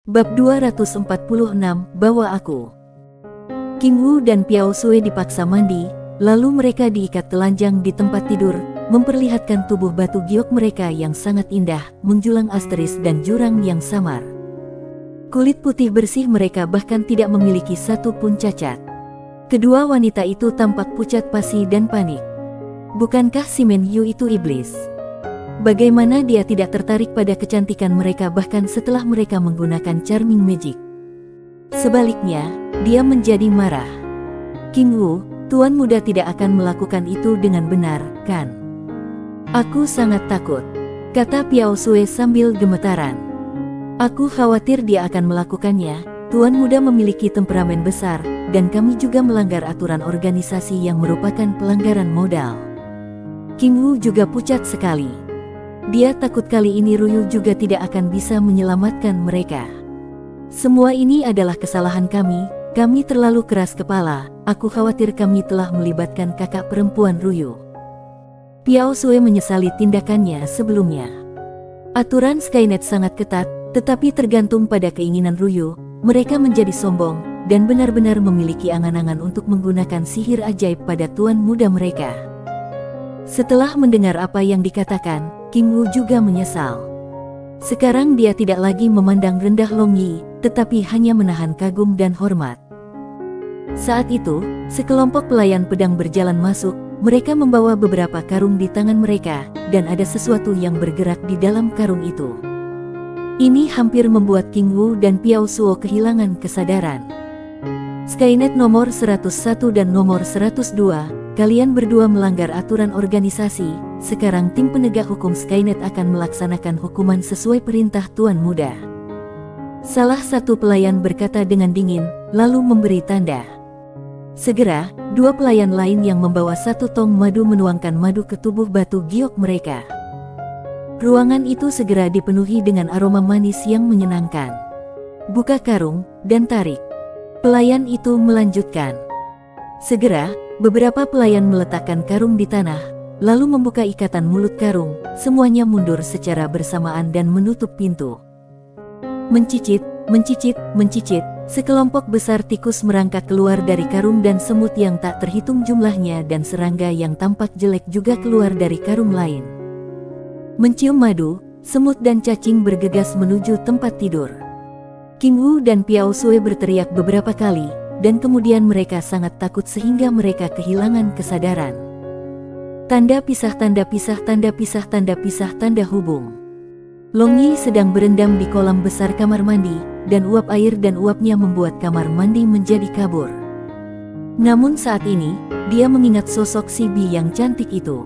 Bab 246, Bawa Aku. King Wu dan Piao Sui dipaksa mandi, lalu mereka diikat telanjang di tempat tidur, memperlihatkan tubuh batu giok mereka yang sangat indah, menjulang asteris dan jurang yang samar. Kulit putih bersih mereka bahkan tidak memiliki satu pun cacat. Kedua wanita itu tampak pucat pasi dan panik. Bukankah si Men Yu itu iblis? Bagaimana dia tidak tertarik pada kecantikan mereka bahkan setelah mereka menggunakan charming magic? Sebaliknya, dia menjadi marah. King Wu, tuan muda tidak akan melakukan itu dengan benar, kan? Aku sangat takut, kata Piao Sui sambil gemetaran. Aku khawatir dia akan melakukannya. Tuan muda memiliki temperamen besar, dan kami juga melanggar aturan organisasi yang merupakan pelanggaran modal. King Wu juga pucat sekali. Dia takut kali ini Ruyu juga tidak akan bisa menyelamatkan mereka. Semua ini adalah kesalahan kami terlalu keras kepala, aku khawatir kami telah melibatkan kakak perempuan Ruyu. Piao Sui menyesali tindakannya sebelumnya. Aturan Skynet sangat ketat, tetapi tergantung pada keinginan Ruyu, mereka menjadi sombong, dan benar-benar memiliki angan-angan untuk menggunakan sihir ajaib pada tuan muda mereka. Setelah mendengar apa yang dikatakan, King Wu juga menyesal. Sekarang dia tidak lagi memandang rendah Long Yi, tetapi hanya menahan kagum dan hormat. Saat itu, sekelompok pelayan pedang berjalan masuk, mereka membawa beberapa karung di tangan mereka, dan ada sesuatu yang bergerak di dalam karung itu. Ini hampir membuat King Wu dan Piao Sui kehilangan kesadaran. Skynet nomor 101 dan nomor 102, kalian berdua melanggar aturan organisasi, sekarang tim penegak hukum Skynet akan melaksanakan hukuman sesuai perintah tuan muda. Salah satu pelayan berkata dengan dingin, lalu memberi tanda. Segera, dua pelayan lain yang membawa satu tong madu menuangkan madu ke tubuh batu giok mereka. Ruangan itu segera dipenuhi dengan aroma manis yang menyenangkan. Buka karung, dan tarik. Pelayan itu melanjutkan. Segera, beberapa pelayan meletakkan karung di tanah, lalu membuka ikatan mulut karung, semuanya mundur secara bersamaan dan menutup pintu. Mencicit, mencicit, mencicit, sekelompok besar tikus merangkak keluar dari karung dan semut yang tak terhitung jumlahnya dan serangga yang tampak jelek juga keluar dari karung lain. Mencium madu, semut dan cacing bergegas menuju tempat tidur. King Wu dan Piao Sui berteriak beberapa kali, dan kemudian mereka sangat takut sehingga mereka kehilangan kesadaran. Tanda pisah, tanda pisah, tanda pisah, tanda pisah, tanda hubung. Long Yi sedang berendam di kolam besar kamar mandi, dan uap air dan uapnya membuat kamar mandi menjadi kabur. Namun saat ini, dia mengingat sosok si Bi yang cantik itu.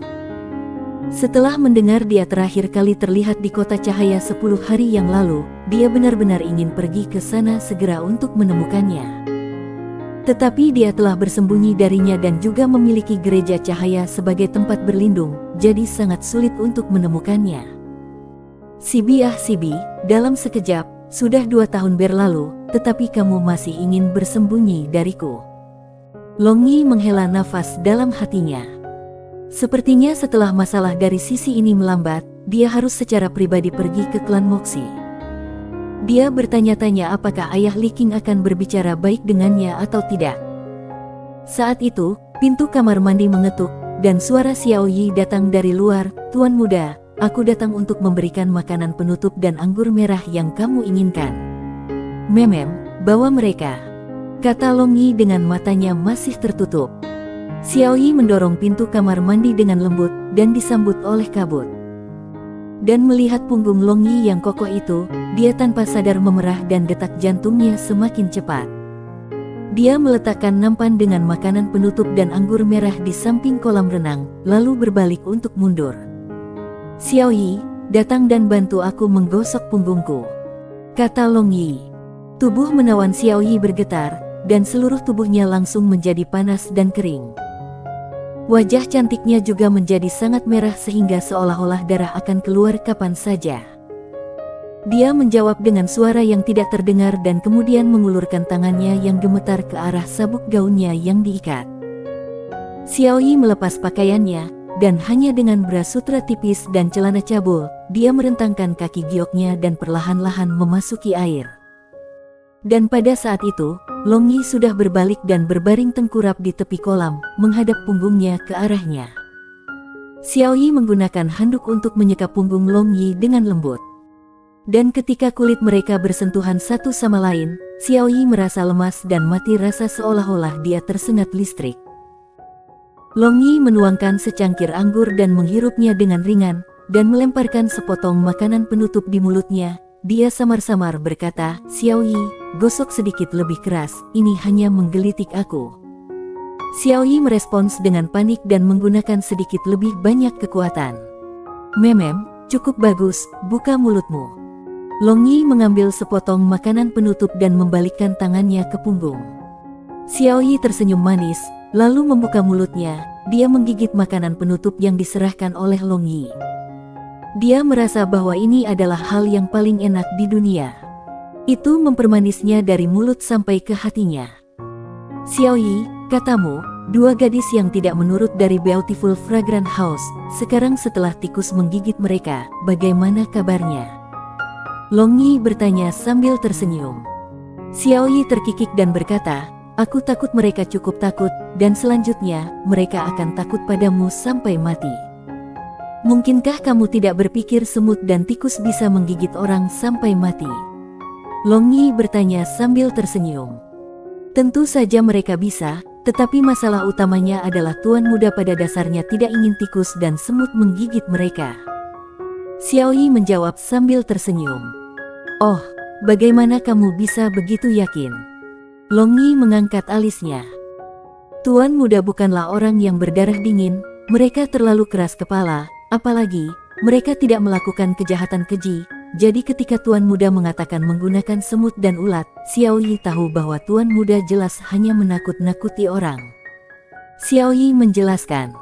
Setelah mendengar dia terakhir kali terlihat di kota cahaya 10 hari yang lalu, dia benar-benar ingin pergi ke sana segera untuk menemukannya. Tetapi dia telah bersembunyi darinya dan juga memiliki gereja cahaya sebagai tempat berlindung, jadi sangat sulit untuk menemukannya. Sibi, dalam sekejap, sudah 2 tahun berlalu, tetapi kamu masih ingin bersembunyi dariku. Long Yi menghela nafas dalam hatinya. Sepertinya setelah masalah dari sisi ini melambat, dia harus secara pribadi pergi ke klan Moxie. Dia bertanya-tanya apakah ayah Li Qing akan berbicara baik dengannya atau tidak. Saat itu, pintu kamar mandi mengetuk, dan suara Xiao Yi datang dari luar. Tuan muda, aku datang untuk memberikan makanan penutup dan anggur merah yang kamu inginkan. Memem, bawa mereka, kata Long Yi dengan matanya masih tertutup. Xiao Yi mendorong pintu kamar mandi dengan lembut, dan disambut oleh kabut. Dan melihat punggung Long Yi yang kokoh itu, dia tanpa sadar memerah dan detak jantungnya semakin cepat. Dia meletakkan nampan dengan makanan penutup dan anggur merah di samping kolam renang, lalu berbalik untuk mundur. Xiao Yi, datang dan bantu aku menggosok punggungku, kata Long Yi. Tubuh menawan Xiao Yi bergetar, dan seluruh tubuhnya langsung menjadi panas dan kering. Wajah cantiknya juga menjadi sangat merah sehingga seolah-olah darah akan keluar kapan saja. Dia menjawab dengan suara yang tidak terdengar dan kemudian mengulurkan tangannya yang gemetar ke arah sabuk gaunnya yang diikat. Xiao Yi melepas pakaiannya, dan hanya dengan bra sutra tipis dan celana cabul, dia merentangkan kaki gioknya dan perlahan-lahan memasuki air. Dan pada saat itu, Long Yi sudah berbalik dan berbaring tengkurap di tepi kolam, menghadap punggungnya ke arahnya. Xiao Yi menggunakan handuk untuk menyekap punggung Long Yi dengan lembut. Dan ketika kulit mereka bersentuhan satu sama lain, Xiao Yi merasa lemas dan mati rasa seolah-olah dia tersengat listrik. Long Yi menuangkan secangkir anggur dan menghirupnya dengan ringan, dan melemparkan sepotong makanan penutup di mulutnya. Dia samar-samar berkata, "Xiao Yi, gosok sedikit lebih keras, ini hanya menggelitik aku." Xiao Yi merespons dengan panik dan menggunakan sedikit lebih banyak kekuatan. "Memem, cukup bagus, buka mulutmu." Long Yi mengambil sepotong makanan penutup dan membalikkan tangannya ke punggung. Xiao Yi tersenyum manis, lalu membuka mulutnya. Dia menggigit makanan penutup yang diserahkan oleh Long Yi. Dia merasa bahwa ini adalah hal yang paling enak di dunia. Itu mempermanisnya dari mulut sampai ke hatinya. "Xiao Yi, katamu, dua gadis yang tidak menurut dari Beautiful Fragrant House, sekarang setelah tikus menggigit mereka, bagaimana kabarnya?" Long Yi bertanya sambil tersenyum. Xiao Yi terkikik dan berkata, "Aku takut mereka cukup takut, dan selanjutnya, mereka akan takut padamu sampai mati. Mungkinkah kamu tidak berpikir semut dan tikus bisa menggigit orang sampai mati?" Long Yi bertanya sambil tersenyum. "Tentu saja mereka bisa, tetapi masalah utamanya adalah tuan muda pada dasarnya tidak ingin tikus dan semut menggigit mereka." Xiao Yi menjawab sambil tersenyum. "Oh, bagaimana kamu bisa begitu yakin?" Long Yi mengangkat alisnya. "Tuan muda bukanlah orang yang berdarah dingin, mereka terlalu keras kepala, apalagi, mereka tidak melakukan kejahatan keji. Jadi ketika tuan muda mengatakan menggunakan semut dan ulat, Xiao Yi tahu bahwa tuan muda jelas hanya menakut-nakuti orang." Xiao Yi menjelaskan,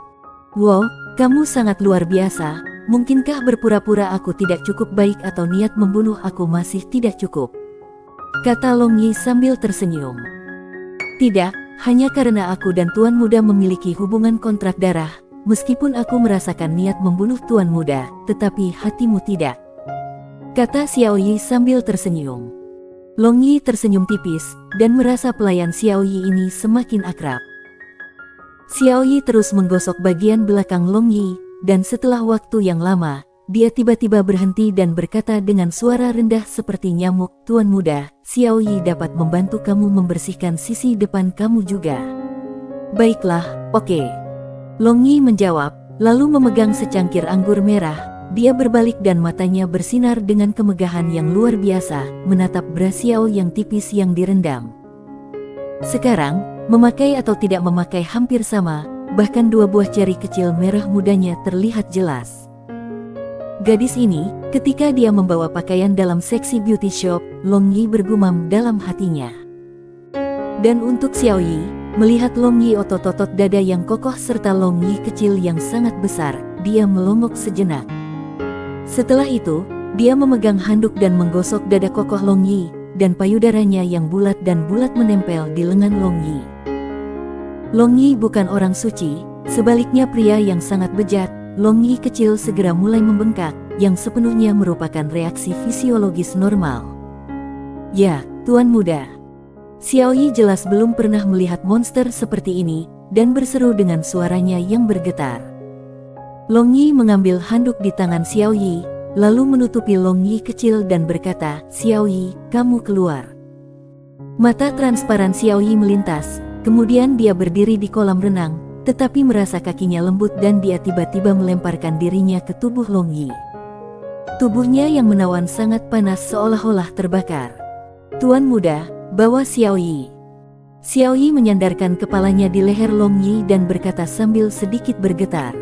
"Wow, kamu sangat luar biasa. Mungkinkah berpura-pura aku tidak cukup baik atau niat membunuh aku masih tidak cukup?" kata Long Yi sambil tersenyum. "Tidak, hanya karena aku dan tuan muda memiliki hubungan kontrak darah, meskipun aku merasakan niat membunuh tuan muda, tetapi hatimu tidak," kata Xiao Yi sambil tersenyum. Long Yi tersenyum tipis, dan merasa pelayan Xiao Yi ini semakin akrab. Xiao Yi terus menggosok bagian belakang Long Yi, dan setelah waktu yang lama, dia tiba-tiba berhenti dan berkata dengan suara rendah seperti nyamuk, "Tuan muda, Xiao Yi dapat membantu kamu membersihkan sisi depan kamu juga." "Baiklah, oke." Long Yi menjawab, lalu memegang secangkir anggur merah. Dia berbalik dan matanya bersinar dengan kemegahan yang luar biasa, menatap bra Xiao yang tipis yang direndam. Sekarang, memakai atau tidak memakai hampir sama, bahkan dua buah jari kecil merah mudanya terlihat jelas. Gadis ini, ketika dia membawa pakaian dalam seksi beauty shop, Long Yi bergumam dalam hatinya. Dan untuk Xiao Yi, melihat Long Yi otot-otot dada yang kokoh serta Long Yi kecil yang sangat besar, dia melongok sejenak. Setelah itu, dia memegang handuk dan menggosok dada kokoh Long Yi, dan payudaranya yang bulat dan bulat menempel di lengan Long Yi. Long Yi bukan orang suci, sebaliknya pria yang sangat bejat. Long Yi kecil segera mulai membengkak, yang sepenuhnya merupakan reaksi fisiologis normal. "Ya, tuan muda." Xiao Yi jelas belum pernah melihat monster seperti ini, dan berseru dengan suaranya yang bergetar. Long Yi mengambil handuk di tangan Xiao Yi, lalu menutupi Long Yi kecil dan berkata, "Xiao Yi, kamu keluar." Mata transparan Xiao Yi melintas. Kemudian dia berdiri di kolam renang, tetapi merasa kakinya lembut dan dia tiba-tiba melemparkan dirinya ke tubuh Long Yi. Tubuhnya yang menawan sangat panas seolah-olah terbakar. "Tuan muda, bawa Xiao Yi." Xiao Yi menyandarkan kepalanya di leher Long Yi dan berkata sambil sedikit bergetar.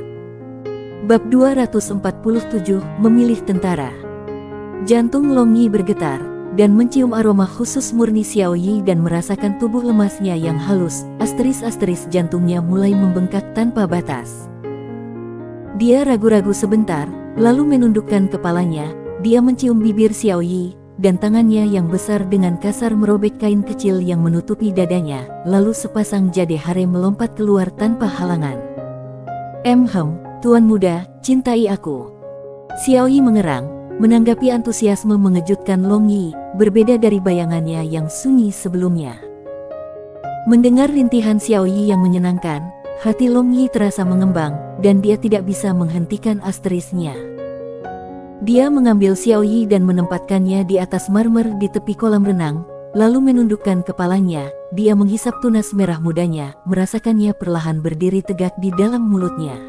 Bab 247, Memilih Tentara. Jantung Long Yi bergetar, dan mencium aroma khusus murni Xiao Yi dan merasakan tubuh lemasnya yang halus, asteris-asteris jantungnya mulai membengkak tanpa batas. Dia ragu-ragu sebentar, lalu menundukkan kepalanya. Dia mencium bibir Xiao Yi, dan tangannya yang besar dengan kasar merobek kain kecil yang menutupi dadanya, lalu sepasang jade hare melompat keluar tanpa halangan. Tuan muda, cintai aku." Xiao Yi mengerang, Menanggapi antusiasme mengejutkan Long Yi, berbeda dari bayangannya yang sunyi sebelumnya. Mendengar rintihan Xiao Yi yang menyenangkan, hati Long Yi terasa mengembang, dan dia tidak bisa menghentikan asterisnya. Dia mengambil Xiao Yi dan menempatkannya di atas marmer di tepi kolam renang, lalu menundukkan kepalanya. Dia menghisap tunas merah mudanya, merasakannya perlahan berdiri tegak di dalam mulutnya.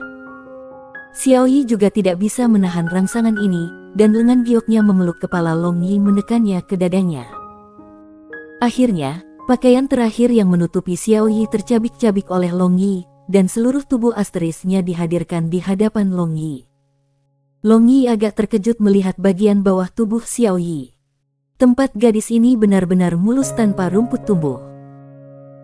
Xiao Yi juga tidak bisa menahan rangsangan ini, dan lengan gioknya memeluk kepala Long Yi menekannya ke dadanya. Akhirnya, pakaian terakhir yang menutupi Xiao Yi tercabik-cabik oleh Long Yi, dan seluruh tubuh asterisnya dihadirkan di hadapan Long Yi. Long Yi agak terkejut melihat bagian bawah tubuh Xiao Yi. Tempat gadis ini benar-benar mulus tanpa rumput tumbuh.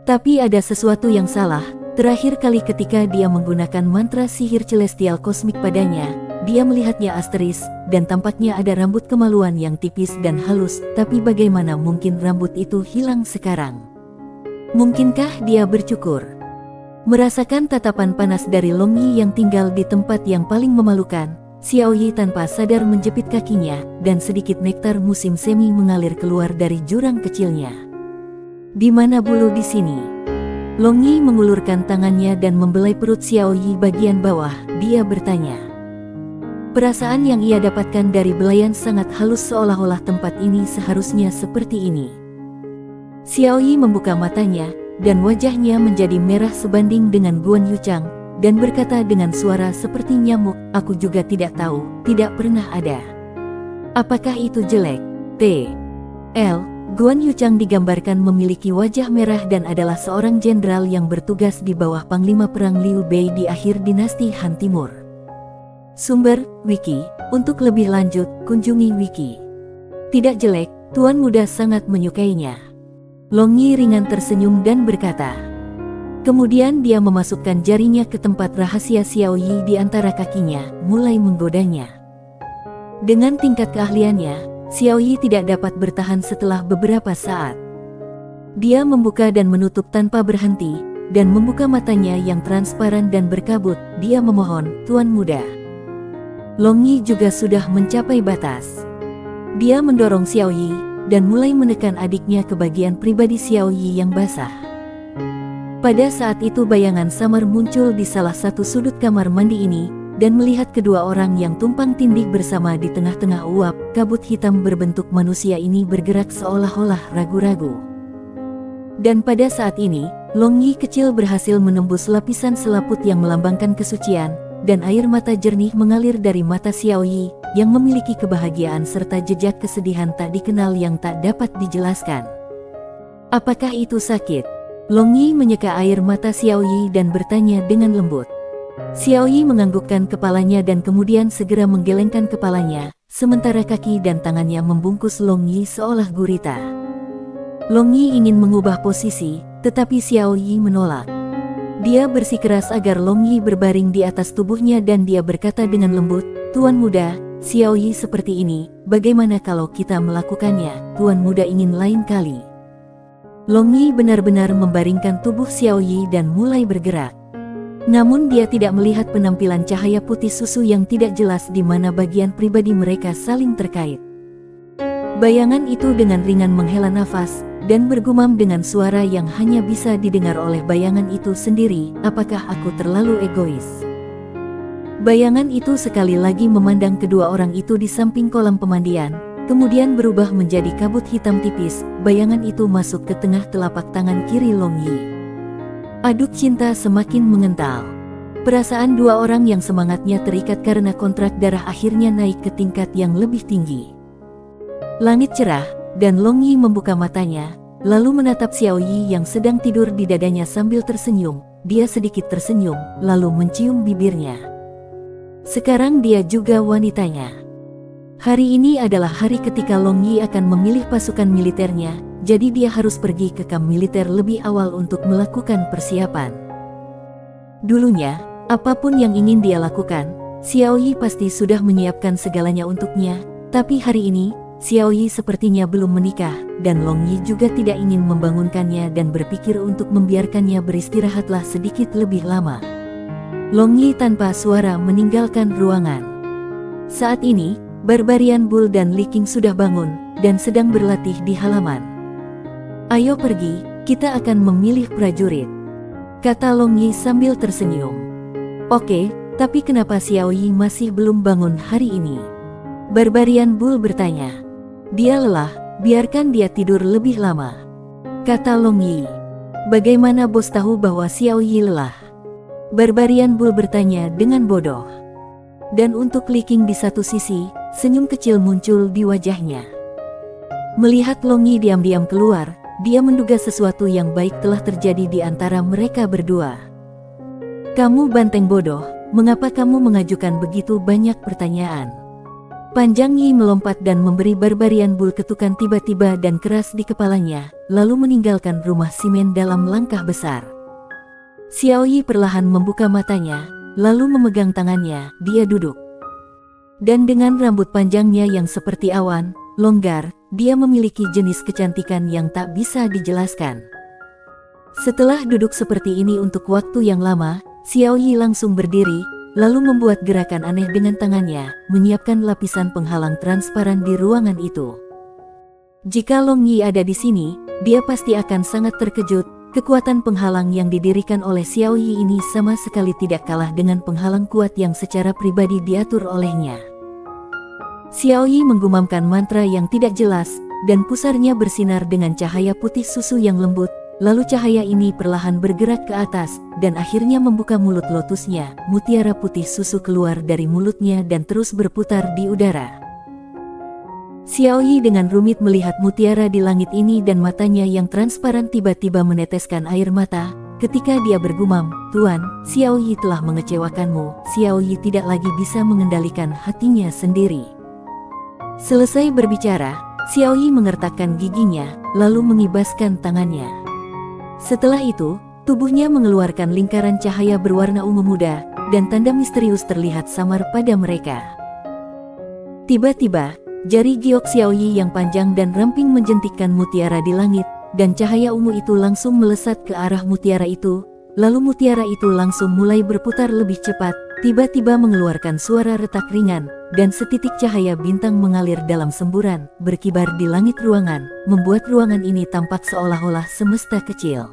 Tapi ada sesuatu yang salah. Terakhir kali ketika dia menggunakan mantra sihir celestial kosmik padanya, dia melihatnya asteris, dan tampaknya ada rambut kemaluan yang tipis dan halus, tapi bagaimana mungkin rambut itu hilang sekarang? Mungkinkah dia bercukur? Merasakan tatapan panas dari Long Yi yang tinggal di tempat yang paling memalukan, Xiao Yi tanpa sadar menjepit kakinya, dan sedikit nektar musim semi mengalir keluar dari jurang kecilnya. Di mana bulu di sini? Long Yi mengulurkan tangannya dan membelai perut Xiao Yi bagian bawah. Dia bertanya. Perasaan yang ia dapatkan dari belayan sangat halus, seolah-olah tempat ini seharusnya seperti ini. Xiao Yi membuka matanya, dan wajahnya menjadi merah sebanding dengan Guan Yuchang, dan berkata dengan suara seperti nyamuk, "Aku juga tidak tahu, tidak pernah ada." Apakah itu jelek? Guan Yuchang digambarkan memiliki wajah merah dan adalah seorang jenderal yang bertugas di bawah Panglima Perang Liu Bei di akhir dinasti Han Timur. Sumber, Wiki. Untuk lebih lanjut, kunjungi Wiki. Tidak jelek, Tuan Muda sangat menyukainya. Long Yi ringan tersenyum dan berkata. Kemudian dia memasukkan jarinya ke tempat rahasia Xiao Yi di antara kakinya, mulai menggodanya. Dengan tingkat keahliannya, Xiao Yi tidak dapat bertahan setelah beberapa saat. Dia membuka dan menutup tanpa berhenti, dan membuka matanya yang transparan dan berkabut. Dia memohon, "Tuan Muda." Long Yi juga sudah mencapai batas. Dia mendorong Xiao Yi, dan mulai menekan adiknya ke bagian pribadi Xiao Yi yang basah. Pada saat itu bayangan samar muncul di salah satu sudut kamar mandi ini, dan melihat kedua orang yang tumpang tindih bersama di tengah-tengah uap, kabut hitam berbentuk manusia ini bergerak seolah-olah ragu-ragu. Dan pada saat ini, Long Yi kecil berhasil menembus lapisan selaput yang melambangkan kesucian, dan air mata jernih mengalir dari mata Xiao Yi, yang memiliki kebahagiaan serta jejak kesedihan tak dikenal yang tak dapat dijelaskan. Apakah itu sakit? Long Yi menyeka air mata Xiao Yi dan bertanya dengan lembut. Xiao Yi menganggukkan kepalanya dan kemudian segera menggelengkan kepalanya, sementara kaki dan tangannya membungkus Long Yi seolah gurita. Long Yi ingin mengubah posisi, tetapi Xiao Yi menolak. Dia bersikeras agar Long Yi berbaring di atas tubuhnya dan dia berkata dengan lembut, "Tuan Muda, Xiao Yi seperti ini, bagaimana kalau kita melakukannya? Tuan Muda ingin lain kali." Long Yi benar-benar membaringkan tubuh Xiao Yi dan mulai bergerak. Namun dia tidak melihat penampilan cahaya putih susu yang tidak jelas di mana bagian pribadi mereka saling terkait. Bayangan itu dengan ringan menghela nafas, dan bergumam dengan suara yang hanya bisa didengar oleh bayangan itu sendiri, "Apakah aku terlalu egois?" Bayangan itu sekali lagi memandang kedua orang itu di samping kolam pemandian, kemudian berubah menjadi kabut hitam tipis. Bayangan itu masuk ke tengah telapak tangan kiri Long Yi. Aduk cinta semakin mengental. Perasaan dua orang yang semangatnya terikat karena kontrak darah akhirnya naik ke tingkat yang lebih tinggi. Langit cerah, dan Long Yi membuka matanya, lalu menatap Xiao Yi yang sedang tidur di dadanya sambil tersenyum. Dia sedikit tersenyum, lalu mencium bibirnya. Sekarang dia juga wanitanya. Hari ini adalah hari ketika Long Yi akan memilih pasukan militernya, jadi dia harus pergi ke kamp militer lebih awal untuk melakukan persiapan. Dulunya, apapun yang ingin dia lakukan, Xiao Yi pasti sudah menyiapkan segalanya untuknya, tapi hari ini, Xiao Yi sepertinya belum menikah, dan Long Yi juga tidak ingin membangunkannya dan berpikir untuk membiarkannya beristirahatlah sedikit lebih lama. Long Yi tanpa suara meninggalkan ruangan. Saat ini, Barbarian Bull dan Li Qing sudah bangun dan sedang berlatih di halaman. Ayo pergi, kita akan memilih prajurit, kata Long Yi sambil tersenyum. Oke, tapi kenapa Xiao Yi masih belum bangun hari ini? Barbarian Bull bertanya. Dia lelah, biarkan dia tidur lebih lama, kata Long Yi. Bagaimana bos tahu bahwa Xiao Yi lelah? Barbarian Bull bertanya dengan bodoh. Dan untuk Li Qing di satu sisi, senyum kecil muncul di wajahnya. Melihat Long Yi diam-diam keluar, dia menduga sesuatu yang baik telah terjadi di antara mereka berdua. Kamu banteng bodoh, mengapa kamu mengajukan begitu banyak pertanyaan? Panjang Yi melompat dan memberi Barbarian Bull ketukan tiba-tiba dan keras di kepalanya, lalu meninggalkan rumah simen dalam langkah besar. Xiao Yi perlahan membuka matanya, lalu memegang tangannya, dia duduk. Dan dengan rambut panjangnya yang seperti awan, longgar, dia memiliki jenis kecantikan yang tak bisa dijelaskan. Setelah duduk seperti ini untuk waktu yang lama, Xiao Yi langsung berdiri, lalu membuat gerakan aneh dengan tangannya, menyiapkan lapisan penghalang transparan di ruangan itu. Jika Long Yi ada di sini, dia pasti akan sangat terkejut. Kekuatan penghalang yang didirikan oleh Xiao Yi ini sama sekali tidak kalah dengan penghalang kuat yang secara pribadi diatur olehnya. Xiao Yi menggumamkan mantra yang tidak jelas, dan pusarnya bersinar dengan cahaya putih susu yang lembut, lalu cahaya ini perlahan bergerak ke atas, dan akhirnya membuka mulut lotusnya, mutiara putih susu keluar dari mulutnya dan terus berputar di udara. Xiao Yi dengan rumit melihat mutiara di langit ini dan matanya yang transparan tiba-tiba meneteskan air mata, ketika dia bergumam, Tuan, Xiao Yi telah mengecewakanmu. Xiao Yi tidak lagi bisa mengendalikan hatinya sendiri. Selesai berbicara, Xiao Yi mengertakkan giginya, lalu mengibaskan tangannya. Setelah itu, tubuhnya mengeluarkan lingkaran cahaya berwarna ungu muda, dan tanda misterius terlihat samar pada mereka. Tiba-tiba, jari giok Xiao Yi yang panjang dan ramping menjentikkan mutiara di langit, dan cahaya ungu itu langsung melesat ke arah mutiara itu, lalu mutiara itu langsung mulai berputar lebih cepat, tiba-tiba mengeluarkan suara retak ringan, dan setitik cahaya bintang mengalir dalam semburan, berkibar di langit ruangan, membuat ruangan ini tampak seolah-olah semesta kecil.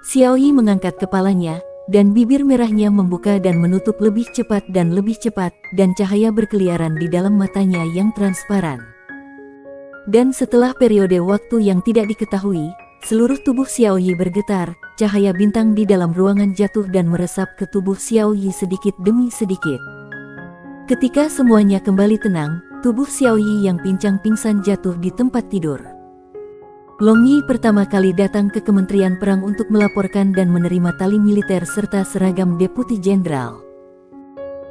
Xiao Yi mengangkat kepalanya, dan bibir merahnya membuka dan menutup lebih cepat, dan cahaya berkeliaran di dalam matanya yang transparan. Dan setelah periode waktu yang tidak diketahui, seluruh tubuh Xiao Yi bergetar, cahaya bintang di dalam ruangan jatuh dan meresap ke tubuh Xiao Yi sedikit demi sedikit. Ketika semuanya kembali tenang, tubuh Xiao Yi yang pincang pingsan jatuh di tempat tidur. Long Yi pertama kali datang ke Kementerian Perang untuk melaporkan dan menerima tali militer serta seragam Deputi Jenderal.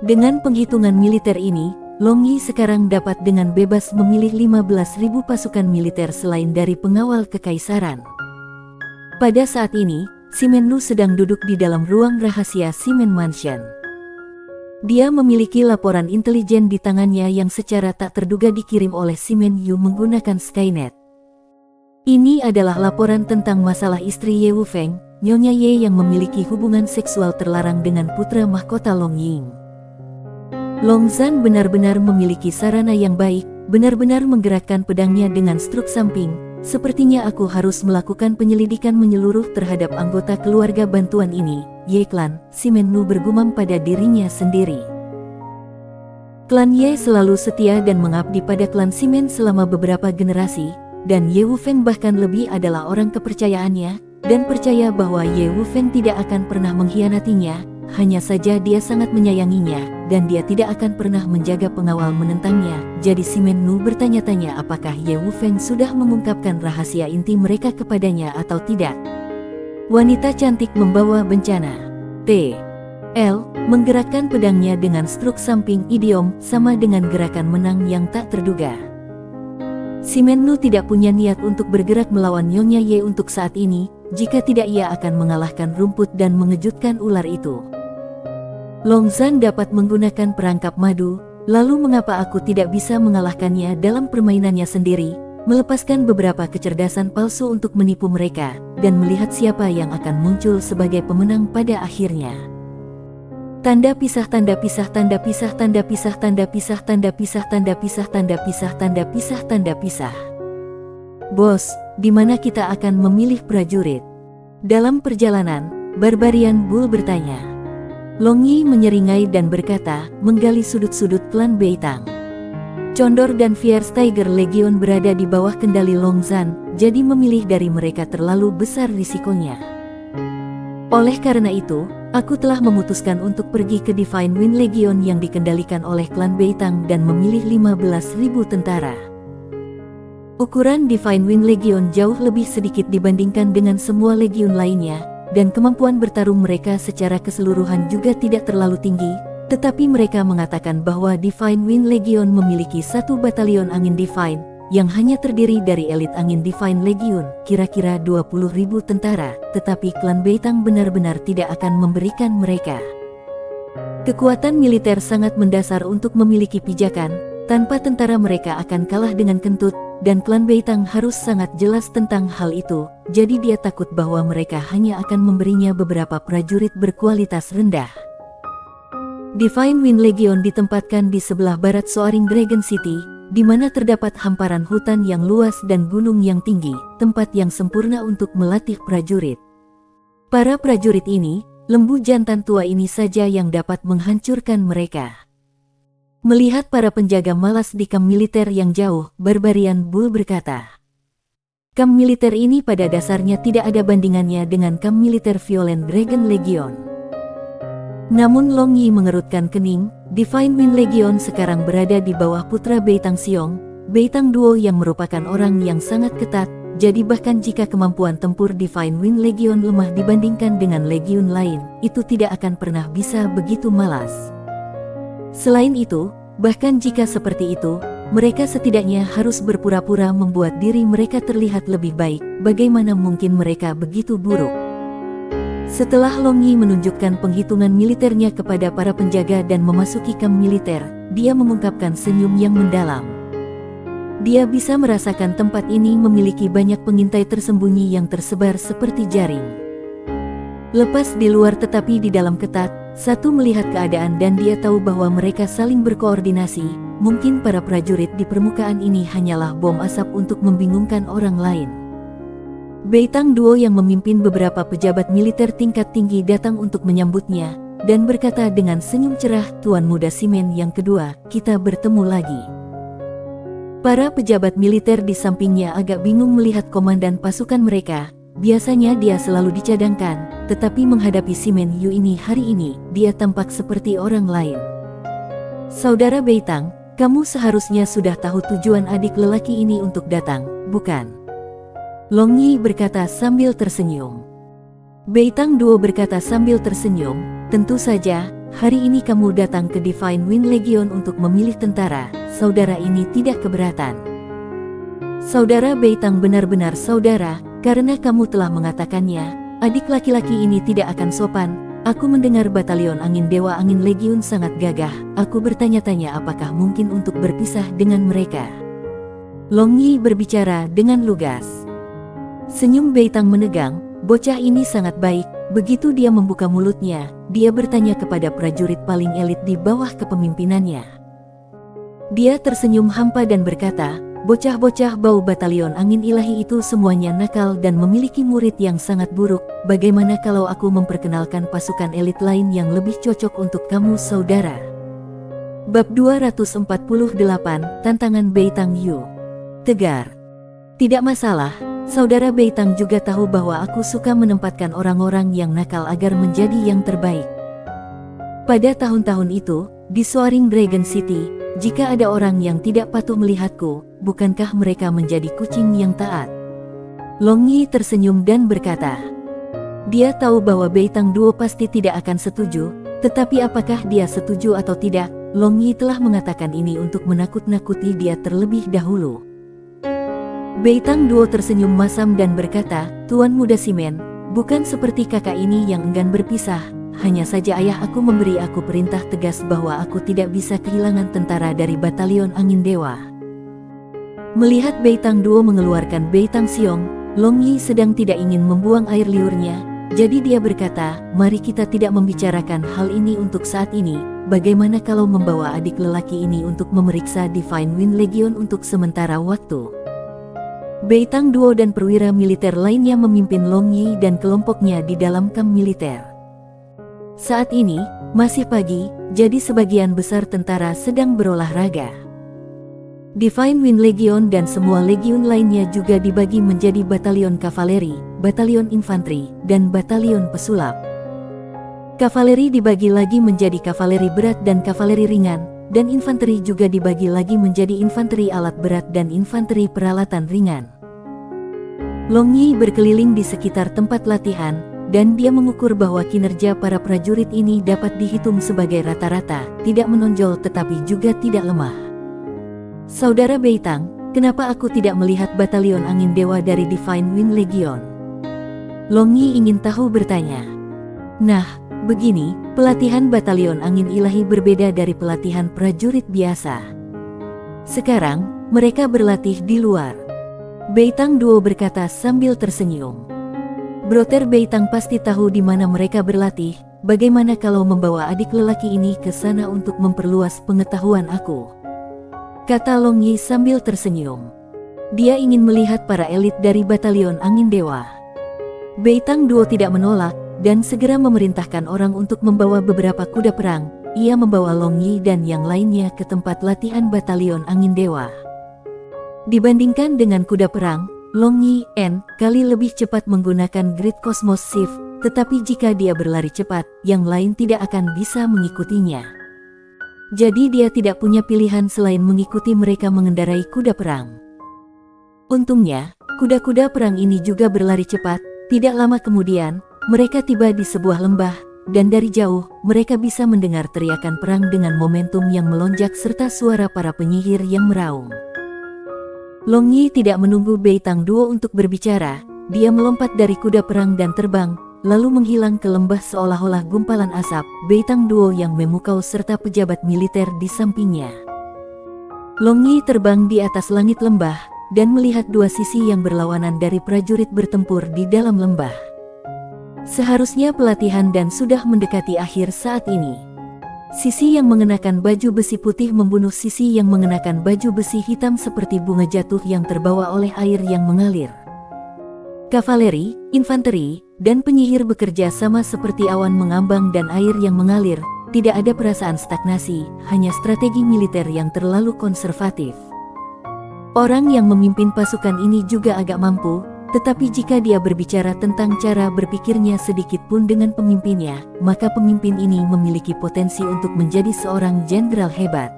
Dengan penghitungan militer ini, Long Yi sekarang dapat dengan bebas memilih 15.000 pasukan militer selain dari pengawal kekaisaran. Pada saat ini, Simen Nu sedang duduk di dalam ruang rahasia Simen Mansion. Dia memiliki laporan intelijen di tangannya yang secara tak terduga dikirim oleh Simen Yu menggunakan Skynet. Ini adalah laporan tentang masalah istri Ye Wufeng, Nyonya Ye yang memiliki hubungan seksual terlarang dengan putra mahkota Long Ying. Long Zhan benar-benar memiliki sarana yang baik, benar-benar menggerakkan pedangnya dengan struk samping. Sepertinya aku harus melakukan penyelidikan menyeluruh terhadap anggota keluarga bantuan ini, Ye Clan, Simen Nu bergumam pada dirinya sendiri. Klan Ye selalu setia dan mengabdi pada klan Simen selama beberapa generasi, dan Ye Wufeng bahkan lebih adalah orang kepercayaannya, dan percaya bahwa Ye Wufeng tidak akan pernah mengkhianatinya, hanya saja dia sangat menyayanginya, dan dia tidak akan pernah menjaga pengawal menentangnya. Jadi Simen Nu bertanya-tanya apakah Ye Wufeng sudah mengungkapkan rahasia inti mereka kepadanya atau tidak. Wanita cantik membawa bencana. T.L. menggerakkan pedangnya dengan struk samping idiom, sama dengan gerakan menang yang tak terduga. Simen Nu tidak punya niat untuk bergerak melawan Nyonya Ye untuk saat ini, jika tidak ia akan mengalahkan rumput dan mengejutkan ular itu. Long Zhan dapat menggunakan perangkap madu, lalu mengapa aku tidak bisa mengalahkannya dalam permainannya sendiri, melepaskan beberapa kecerdasan palsu untuk menipu mereka, dan melihat siapa yang akan muncul sebagai pemenang pada akhirnya. Tanda pisah, tanda pisah, tanda pisah, tanda pisah, tanda pisah, tanda pisah, tanda pisah, tanda pisah, tanda pisah, tanda pisah. Bos, di mana kita akan memilih prajurit? Dalam perjalanan, Barbarian Bull bertanya. Long Yi menyeringai dan berkata, menggali sudut-sudut klan Beitang. Condor dan Fierce Tiger Legion berada di bawah kendali Long Zhan, jadi memilih dari mereka terlalu besar risikonya. Oleh karena itu, aku telah memutuskan untuk pergi ke Divine Wind Legion yang dikendalikan oleh klan Beitang dan memilih 15.000 tentara. Ukuran Divine Wind Legion jauh lebih sedikit dibandingkan dengan semua legion lainnya, dan kemampuan bertarung mereka secara keseluruhan juga tidak terlalu tinggi, tetapi mereka mengatakan bahwa Divine Wind Legion memiliki satu batalion angin Divine, yang hanya terdiri dari elit angin Divine Legion, kira-kira 20.000 tentara, tetapi klan Beitang benar-benar tidak akan memberikan mereka kekuatan militer sangat mendasar untuk memiliki pijakan. Tanpa tentara mereka akan kalah dengan kentut, dan klan Beitang harus sangat jelas tentang hal itu, jadi dia takut bahwa mereka hanya akan memberinya beberapa prajurit berkualitas rendah. Divine Wind Legion ditempatkan di sebelah barat Soaring Dragon City, di mana terdapat hamparan hutan yang luas dan gunung yang tinggi, tempat yang sempurna untuk melatih prajurit. Para prajurit ini, lembu jantan tua ini saja yang dapat menghancurkan mereka. Melihat para penjaga malas di kamp militer yang jauh, Barbarian Bull berkata, kamp militer ini pada dasarnya tidak ada bandingannya dengan kamp militer Violent Dragon Legion. Namun Long Yi mengerutkan kening. Divine Wind Legion sekarang berada di bawah putra Beitang Xiong, Beitang Duo yang merupakan orang yang sangat ketat, jadi bahkan jika kemampuan tempur Divine Wind Legion lemah dibandingkan dengan legion lain, itu tidak akan pernah bisa begitu malas. Selain itu, bahkan jika seperti itu, mereka setidaknya harus berpura-pura membuat diri mereka terlihat lebih baik. Bagaimana mungkin mereka begitu buruk? Setelah Long Yi menunjukkan penghitungan militernya kepada para penjaga dan memasuki kamp militer, dia mengungkapkan senyum yang mendalam. Dia bisa merasakan tempat ini memiliki banyak pengintai tersembunyi yang tersebar seperti jaring. Lepas di luar tetapi di dalam ketat, satu melihat keadaan dan dia tahu bahwa mereka saling berkoordinasi. Mungkin para prajurit di permukaan ini hanyalah bom asap untuk membingungkan orang lain. Beitang Duo yang memimpin beberapa pejabat militer tingkat tinggi datang untuk menyambutnya, dan berkata dengan senyum cerah, Tuan Muda Simen yang kedua, kita bertemu lagi. Para pejabat militer di sampingnya agak bingung melihat komandan pasukan mereka. Biasanya dia selalu dicadangkan, tetapi menghadapi Simen Yu ini hari ini, dia tampak seperti orang lain. Saudara Beitang, kamu seharusnya sudah tahu tujuan adik lelaki ini untuk datang, bukan? Long Yi berkata sambil tersenyum. Beitang Duo berkata sambil tersenyum, tentu saja, hari ini kamu datang ke Divine Wind Legion untuk memilih tentara, saudara ini tidak keberatan. Saudara Beitang benar-benar saudara, karena kamu telah mengatakannya, adik laki-laki ini tidak akan sopan. Aku mendengar batalion angin Dewa Angin Legion sangat gagah, aku bertanya-tanya apakah mungkin untuk berpisah dengan mereka. Long Yi berbicara dengan lugas. Senyum Beitang menegang, bocah ini sangat baik. Begitu dia membuka mulutnya, dia bertanya kepada prajurit paling elit di bawah kepemimpinannya. Dia tersenyum hampa dan berkata, bocah-bocah bau batalion angin ilahi itu semuanya nakal dan memiliki murid yang sangat buruk. Bagaimana kalau aku memperkenalkan pasukan elit lain yang lebih cocok untuk kamu saudara? Bab 248, Tantangan Beitang Yu. Tegar. Tidak masalah, saudara Beitang juga tahu bahwa aku suka menempatkan orang-orang yang nakal agar menjadi yang terbaik. Pada tahun-tahun itu, di Soaring Dragon City, jika ada orang yang tidak patuh melihatku, bukankah mereka menjadi kucing yang taat? Long Yi tersenyum dan berkata, dia tahu bahwa Beitang Duo pasti tidak akan setuju, tetapi apakah dia setuju atau tidak, Long Yi telah mengatakan ini untuk menakut-nakuti dia terlebih dahulu. Beitang Duo tersenyum masam dan berkata, Tuan Muda Simen, bukan seperti kakak ini yang enggan berpisah. Hanya saja ayah aku memberi aku perintah tegas bahwa aku tidak bisa kehilangan tentara dari batalion angin dewa. Melihat Beitang Duo mengeluarkan Beitang Xiong, Long Yi sedang tidak ingin membuang air liurnya. Jadi dia berkata, mari kita tidak membicarakan hal ini untuk saat ini. Bagaimana kalau membawa adik lelaki ini untuk memeriksa Divine Wind Legion untuk sementara waktu? Beitang Duo dan perwira militer lainnya memimpin Long Yi dan kelompoknya di dalam kamp militer. Saat ini, masih pagi, jadi sebagian besar tentara sedang berolahraga. Divine Wind Legion dan semua legiun lainnya juga dibagi menjadi batalion kavaleri, batalion infanteri, dan batalion pesulap. Kavaleri dibagi lagi menjadi kavaleri berat dan kavaleri ringan, dan infanteri juga dibagi lagi menjadi infanteri alat berat dan infanteri peralatan ringan. Long Yi berkeliling di sekitar tempat latihan, dan dia mengukur bahwa kinerja para prajurit ini dapat dihitung sebagai rata-rata, tidak menonjol tetapi juga tidak lemah. Saudara Beitang, kenapa aku tidak melihat batalion angin dewa dari Divine Wind Legion? Long Yi ingin tahu bertanya. Nah, begini, pelatihan batalion angin ilahi berbeda dari pelatihan prajurit biasa. Sekarang, mereka berlatih di luar. Beitang Duo berkata sambil tersenyum. Brother Beitang pasti tahu di mana mereka berlatih. Bagaimana kalau membawa adik lelaki ini ke sana untuk memperluas pengetahuan aku? Kata Long Yi sambil tersenyum. Dia ingin melihat para elit dari batalion angin dewa. Beitang Duo tidak menolak, dan segera memerintahkan orang untuk membawa beberapa kuda perang. Ia membawa Long Yi dan yang lainnya ke tempat latihan batalion angin dewa. Dibandingkan dengan kuda perang, Long Yi kali lebih cepat menggunakan Great Cosmos Shift, tetapi jika dia berlari cepat, yang lain tidak akan bisa mengikutinya. Jadi dia tidak punya pilihan selain mengikuti mereka mengendarai kuda perang. Untungnya, kuda-kuda perang ini juga berlari cepat. Tidak lama kemudian, mereka tiba di sebuah lembah, dan dari jauh, mereka bisa mendengar teriakan perang dengan momentum yang melonjak serta suara para penyihir yang meraung. Long Yi tidak menunggu Beitang Duo untuk berbicara, dia melompat dari kuda perang dan terbang, lalu menghilang ke lembah seolah-olah gumpalan asap. Beitang Duo yang memukau serta pejabat militer di sampingnya. Long Yi terbang di atas langit lembah, dan melihat dua sisi yang berlawanan dari prajurit bertempur di dalam lembah. Seharusnya pelatihan dan sudah mendekati akhir saat ini. Sisi yang mengenakan baju besi putih membunuh sisi yang mengenakan baju besi hitam seperti bunga jatuh yang terbawa oleh air yang mengalir. Kavaleri, infanteri, dan penyihir bekerja sama seperti awan mengambang dan air yang mengalir. Tidak ada perasaan stagnasi, hanya strategi militer yang terlalu konservatif. Orang yang memimpin pasukan ini juga agak mampu, tetapi jika dia berbicara tentang cara berpikirnya sedikit pun dengan pemimpinnya, maka pemimpin ini memiliki potensi untuk menjadi seorang jenderal hebat.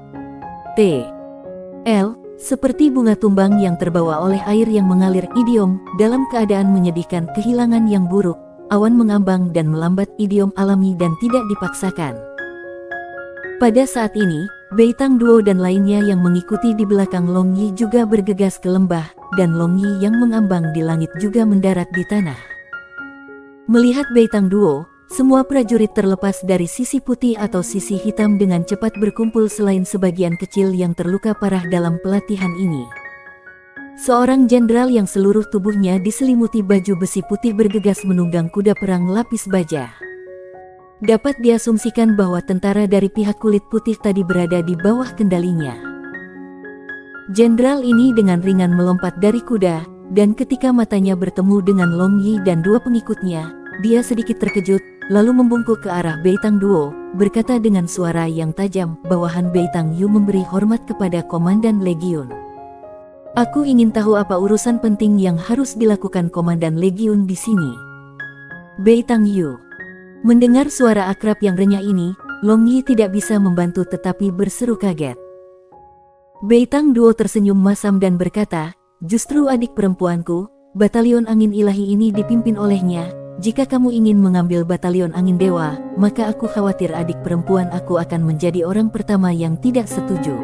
Seperti bunga tumbang yang terbawa oleh air yang mengalir. Idiom, dalam keadaan menyedihkan kehilangan yang buruk, awan mengambang dan melambat. Idiom alami dan tidak dipaksakan. Pada saat ini, Beitang Duo dan lainnya yang mengikuti di belakang Long Yi juga bergegas ke lembah, dan Long Yi yang mengambang di langit juga mendarat di tanah. Melihat Beitang Duo, semua prajurit terlepas dari sisi putih atau sisi hitam dengan cepat berkumpul selain sebagian kecil yang terluka parah dalam pelatihan ini. Seorang jenderal yang seluruh tubuhnya diselimuti baju besi putih bergegas menunggang kuda perang lapis baja. Dapat diasumsikan bahwa tentara dari pihak kulit putih tadi berada di bawah kendalinya. Jenderal ini dengan ringan melompat dari kuda, dan ketika matanya bertemu dengan Long Yi dan dua pengikutnya, dia sedikit terkejut, lalu membungkuk ke arah Beitang Duo, berkata dengan suara yang tajam, bawahan Beitang Yu memberi hormat kepada Komandan Legiun. Aku ingin tahu apa urusan penting yang harus dilakukan Komandan Legiun di sini. Beitang Yu. Mendengar suara akrab yang renyah ini, Long Yi tidak bisa membantu tetapi berseru kaget. Beitang Duo tersenyum masam dan berkata, justru adik perempuanku, batalion angin ilahi ini dipimpin olehnya. Jika kamu ingin mengambil batalion angin dewa, maka aku khawatir adik perempuan aku akan menjadi orang pertama yang tidak setuju.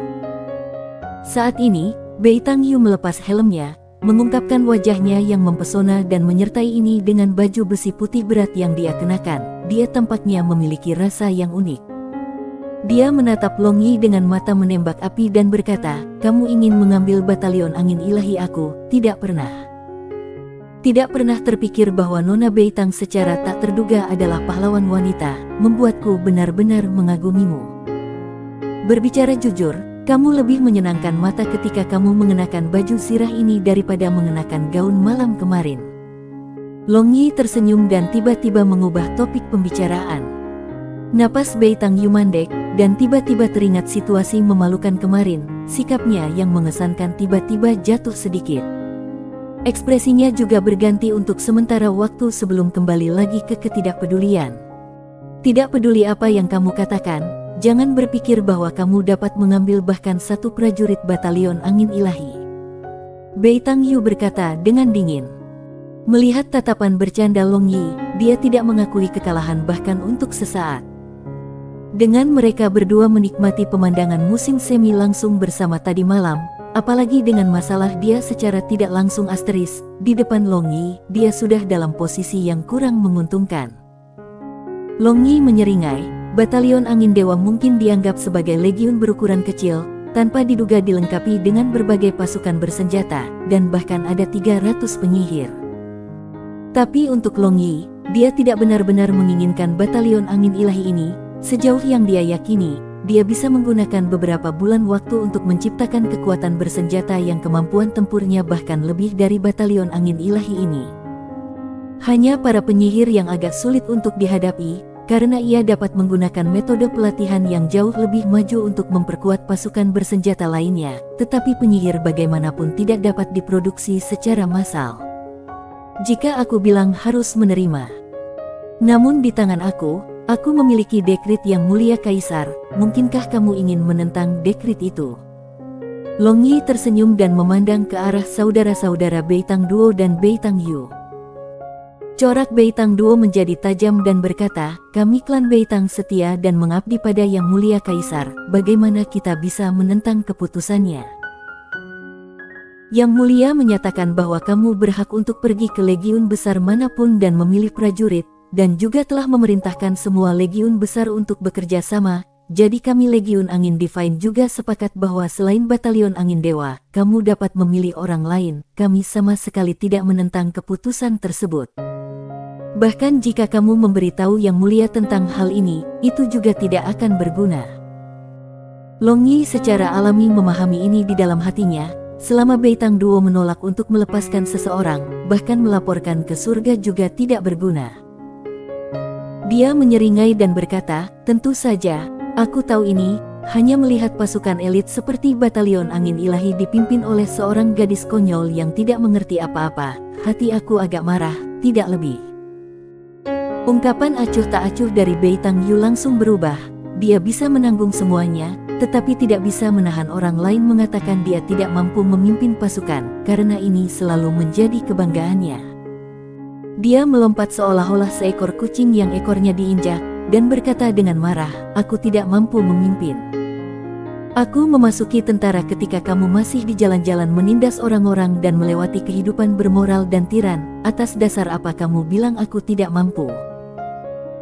Saat ini, Beitang Yu melepas helmnya, mengungkapkan wajahnya yang mempesona dan menyertai ini dengan baju besi putih berat yang dia kenakan. Dia tampaknya memiliki rasa yang unik. Dia menatap Long Yi dengan mata menembak api dan berkata, kamu ingin mengambil batalion angin ilahi aku? Tidak pernah. Tidak pernah terpikir bahwa Nona Beitang secara tak terduga adalah pahlawan wanita, membuatku benar-benar mengagumimu. Berbicara jujur, kamu lebih menyenangkan mata ketika kamu mengenakan baju zirah ini daripada mengenakan gaun malam kemarin. Long Yi tersenyum dan tiba-tiba mengubah topik pembicaraan. Napas Beitang Yu mandek, dan tiba-tiba teringat situasi memalukan kemarin, sikapnya yang mengesankan tiba-tiba jatuh sedikit. Ekspresinya juga berganti untuk sementara waktu sebelum kembali lagi ke ketidakpedulian. Tidak peduli apa yang kamu katakan, jangan berpikir bahwa kamu dapat mengambil bahkan satu prajurit batalion angin ilahi. Beitang Yu berkata dengan dingin. Melihat tatapan bercanda Long Yi, dia tidak mengakui kekalahan bahkan untuk sesaat. Dengan mereka berdua menikmati pemandangan musim semi langsung bersama tadi malam, apalagi dengan masalah dia secara tidak langsung asteris, di depan Long Yi, dia sudah dalam posisi yang kurang menguntungkan. Long Yi menyeringai, batalion angin dewa mungkin dianggap sebagai legiun berukuran kecil, tanpa diduga dilengkapi dengan berbagai pasukan bersenjata, dan bahkan ada 300 penyihir. Tapi untuk Long Yi, dia tidak benar-benar menginginkan batalion angin ilahi ini. Sejauh yang dia yakini, dia bisa menggunakan beberapa bulan waktu untuk menciptakan kekuatan bersenjata yang kemampuan tempurnya bahkan lebih dari batalion angin ilahi ini. Hanya para penyihir yang agak sulit untuk dihadapi, karena ia dapat menggunakan metode pelatihan yang jauh lebih maju untuk memperkuat pasukan bersenjata lainnya, tetapi penyihir bagaimanapun tidak dapat diproduksi secara massal. Jika aku bilang harus menerima. Namun di tangan aku memiliki dekrit yang mulia Kaisar, mungkinkah kamu ingin menentang dekrit itu? Long Yi tersenyum dan memandang ke arah saudara-saudara Beitang Duo dan Beitang Yu. Corak Beitang Duo menjadi tajam dan berkata, kami klan Beitang setia dan mengabdi pada Yang Mulia Kaisar, bagaimana kita bisa menentang keputusannya? Yang Mulia menyatakan bahwa kamu berhak untuk pergi ke legiun besar manapun dan memilih prajurit, dan juga telah memerintahkan semua legiun besar untuk bekerja sama, jadi kami Legiun Angin Divine juga sepakat bahwa selain batalion Angin Dewa, kamu dapat memilih orang lain, kami sama sekali tidak menentang keputusan tersebut. Bahkan jika kamu memberitahu Yang Mulia tentang hal ini, itu juga tidak akan berguna. Long Yi secara alami memahami ini di dalam hatinya, selama Beitang Duo menolak untuk melepaskan seseorang, bahkan melaporkan ke surga juga tidak berguna. Dia menyeringai dan berkata, tentu saja, aku tahu ini, hanya melihat pasukan elit seperti batalion angin ilahi dipimpin oleh seorang gadis konyol yang tidak mengerti apa-apa, hati aku agak marah, tidak lebih. Ungkapan acuh tak acuh dari Beitang Yu langsung berubah, dia bisa menanggung semuanya, tetapi tidak bisa menahan orang lain mengatakan dia tidak mampu memimpin pasukan, karena ini selalu menjadi kebanggaannya. Dia melompat seolah-olah seekor kucing yang ekornya diinjak, dan berkata dengan marah, aku tidak mampu memimpin. Aku memasuki tentara ketika kamu masih di jalan-jalan menindas orang-orang dan melewati kehidupan bermoral dan tiran, atas dasar apa kamu bilang aku tidak mampu?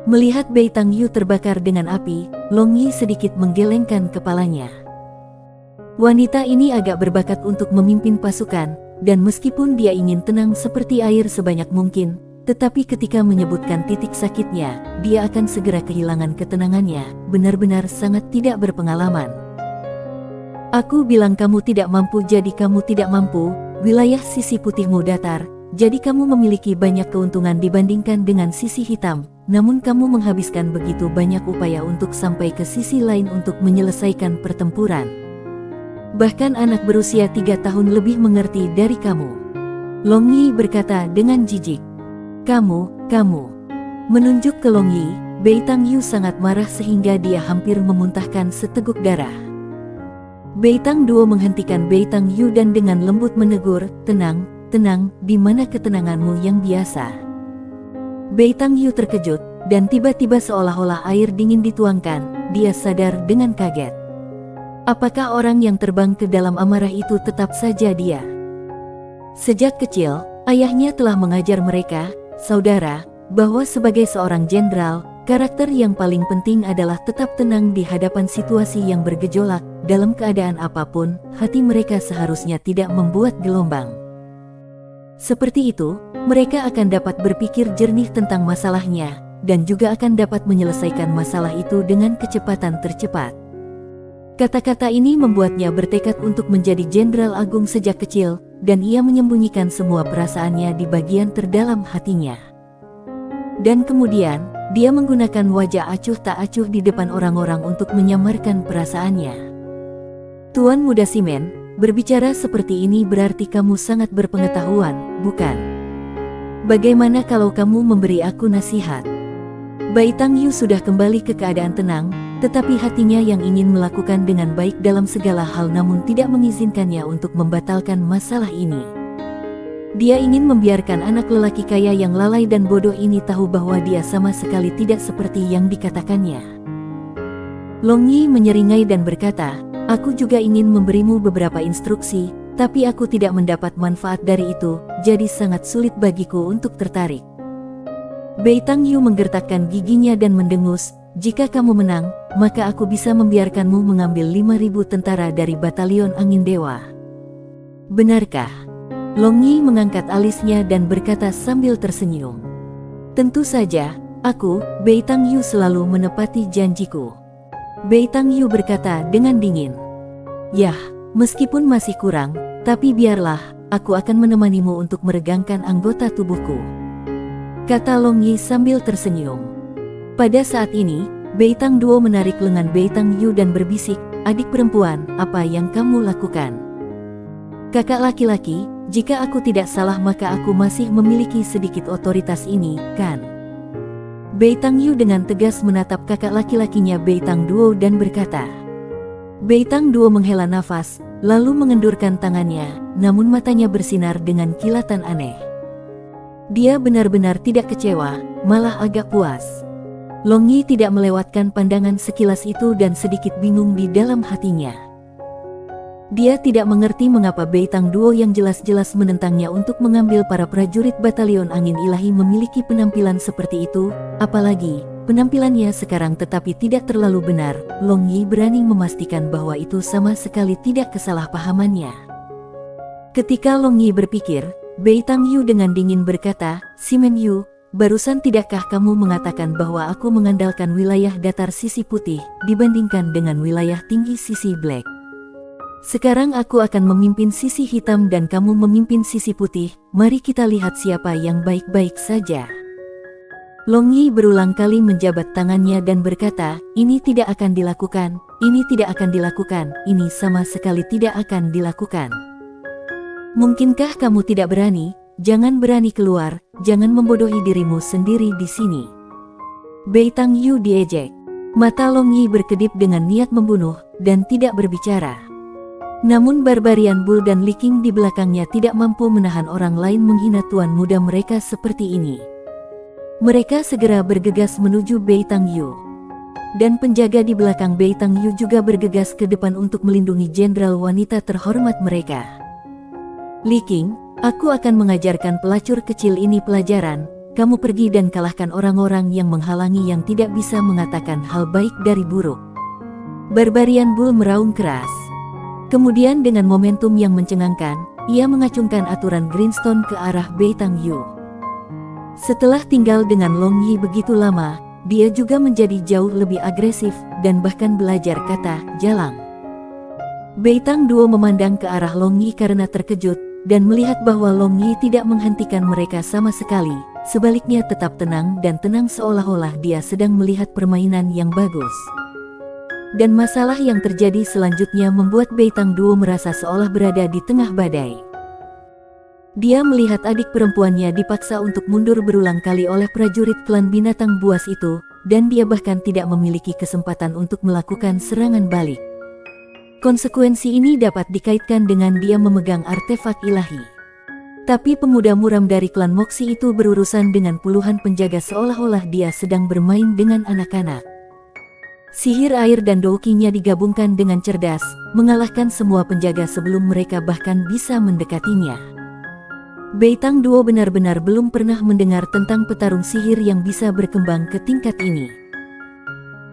Melihat Beitang Yu terbakar dengan api, Long Yi sedikit menggelengkan kepalanya. Wanita ini agak berbakat untuk memimpin pasukan, dan meskipun dia ingin tenang seperti air sebanyak mungkin, tetapi ketika menyebutkan titik sakitnya, dia akan segera kehilangan ketenangannya, benar-benar sangat tidak berpengalaman. Aku bilang kamu tidak mampu jadi kamu tidak mampu, wilayah sisi putihmu datar, jadi kamu memiliki banyak keuntungan dibandingkan dengan sisi hitam, namun kamu menghabiskan begitu banyak upaya untuk sampai ke sisi lain untuk menyelesaikan pertempuran. Bahkan anak berusia 3 tahun lebih mengerti dari kamu. Long Yi berkata dengan jijik. Kamu. Menunjuk ke Long Yi, Beitang Yu sangat marah sehingga dia hampir memuntahkan seteguk darah. Beitang Duo menghentikan Beitang Yu dan dengan lembut menegur, tenang, di mana ketenanganmu yang biasa? Beitang Yu terkejut, dan tiba-tiba seolah-olah air dingin dituangkan, dia sadar dengan kaget. Apakah orang yang terbang ke dalam amarah itu tetap saja dia? Sejak kecil, ayahnya telah mengajar mereka, saudara, bahwa sebagai seorang jenderal, karakter yang paling penting adalah tetap tenang di hadapan situasi yang bergejolak. Dalam keadaan apapun, hati mereka seharusnya tidak membuat gelombang. Seperti itu, Mereka akan dapat berpikir jernih tentang masalahnya, dan juga akan dapat menyelesaikan masalah itu dengan kecepatan tercepat. Kata-kata ini membuatnya bertekad untuk menjadi Jenderal Agung sejak kecil, dan ia menyembunyikan semua perasaannya di bagian terdalam hatinya. Dan kemudian, dia menggunakan wajah acuh tak acuh di depan orang-orang untuk menyamarkan perasaannya. Tuan Muda Simen, berbicara seperti ini berarti kamu sangat berpengetahuan, bukan? Bagaimana kalau kamu memberi aku nasihat? Bai Tangyu sudah kembali ke keadaan tenang, tetapi hatinya yang ingin melakukan dengan baik dalam segala hal namun tidak mengizinkannya untuk membatalkan masalah ini. Dia ingin membiarkan anak lelaki kaya yang lalai dan bodoh ini tahu bahwa dia sama sekali tidak seperti yang dikatakannya. Long Yi menyeringai dan berkata, "Aku juga ingin memberimu beberapa instruksi, tapi aku tidak mendapat manfaat dari itu, jadi sangat sulit bagiku untuk tertarik." Bai Tangyu menggertakkan giginya dan mendengus, "Jika kamu menang, maka aku bisa membiarkanmu mengambil 5.000 tentara dari Batalion Angin Dewa." "Benarkah?" Long Yi mengangkat alisnya dan berkata sambil tersenyum. "Tentu saja, aku, Bai Tangyu selalu menepati janjiku." Bai Tangyu berkata dengan dingin, "Yah, meskipun masih kurang, tapi biarlah, aku akan menemanimu untuk meregangkan anggota tubuhku," kata Long Yi sambil tersenyum. Pada saat ini, Bai Tang Duo menarik lengan Bai Tangyu dan berbisik, "Adik perempuan, apa yang kamu lakukan?" "Kakak laki-laki, jika aku tidak salah maka aku masih memiliki sedikit otoritas ini, kan?" Bai Tangyu dengan tegas menatap kakak laki-lakinya Bai Tang Duo dan berkata. Bai Tang Duo menghela nafas, lalu mengendurkan tangannya, namun matanya bersinar dengan kilatan aneh. Dia benar-benar tidak kecewa, malah agak puas. Long Yi tidak melewatkan pandangan sekilas itu dan sedikit bingung di dalam hatinya. Dia tidak mengerti mengapa Bai Tang Duo yang jelas-jelas menentangnya untuk mengambil para prajurit Batalion Angin Ilahi memiliki penampilan seperti itu, apalagi penampilannya sekarang tetapi tidak terlalu benar. Long Yi berani memastikan bahwa itu sama sekali tidak kesalahpahamannya. Ketika Long Yi berpikir, Bai Tang Yu dengan dingin berkata, "Simen Yu, barusan tidakkah kamu mengatakan bahwa aku mengandalkan wilayah datar sisi putih dibandingkan dengan wilayah tinggi sisi black? Sekarang aku akan memimpin sisi hitam dan kamu memimpin sisi putih, mari kita lihat siapa yang baik-baik saja." Long Yi berulang kali menjabat tangannya dan berkata, "Ini tidak akan dilakukan, ini tidak akan dilakukan, ini sama sekali tidak akan dilakukan. Mungkinkah kamu tidak berani? Jangan berani keluar, jangan membodohi dirimu sendiri di sini." Bai Tang Yu diejek. Mata Long Yi berkedip dengan niat membunuh, dan tidak berbicara. Namun Barbarian Bull dan Li Qing di belakangnya tidak mampu menahan orang lain menghina tuan muda mereka seperti ini. Mereka segera bergegas menuju Bai Tang Yu. Dan penjaga di belakang Bai Tang Yu juga bergegas ke depan untuk melindungi jenderal wanita terhormat mereka. "Li Qing, aku akan mengajarkan pelacur kecil ini pelajaran. Kamu pergi dan kalahkan orang-orang yang menghalangi yang tidak bisa mengatakan hal baik dari buruk." Barbarian Bull meraung keras. Kemudian dengan momentum yang mencengangkan, ia mengacungkan aturan Greenstone ke arah Bai Tang Yu. Setelah tinggal dengan Long Yi begitu lama, dia juga menjadi jauh lebih agresif, dan bahkan belajar kata jalang. Bai Tang Duo memandang ke arah Long Yi karena terkejut, dan melihat bahwa Long Yi tidak menghentikan mereka sama sekali, sebaliknya tetap tenang dan tenang seolah-olah dia sedang melihat permainan yang bagus. Dan masalah yang terjadi selanjutnya membuat Bai Tang Duo merasa seolah berada di tengah badai. Dia melihat adik perempuannya dipaksa untuk mundur berulang kali oleh prajurit klan binatang buas itu, dan dia bahkan tidak memiliki kesempatan untuk melakukan serangan balik. Konsekuensi ini dapat dikaitkan dengan dia memegang artefak ilahi. Tapi pemuda muram dari klan Moxie itu berurusan dengan puluhan penjaga seolah-olah dia sedang bermain dengan anak-anak. Sihir air dan doukinya digabungkan dengan cerdas, mengalahkan semua penjaga sebelum mereka bahkan bisa mendekatinya. Bai Tang Duo benar-benar belum pernah mendengar tentang petarung sihir yang bisa berkembang ke tingkat ini.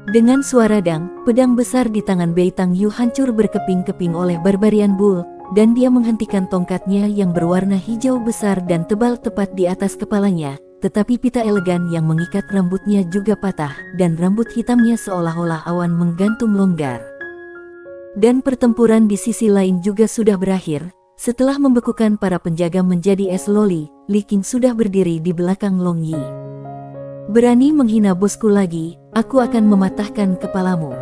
Dengan suara dang, pedang besar di tangan Bai Tang Yu hancur berkeping-keping oleh Barbarian Bull, dan dia menghentikan tongkatnya yang berwarna hijau besar dan tebal tepat di atas kepalanya, tetapi pita elegan yang mengikat rambutnya juga patah, dan rambut hitamnya seolah-olah awan menggantung longgar. Dan pertempuran di sisi lain juga sudah berakhir. Setelah membekukan para penjaga menjadi es loli, Li Qing sudah berdiri di belakang Long Yi. "Berani menghina bosku lagi, aku akan mematahkan kepalamu."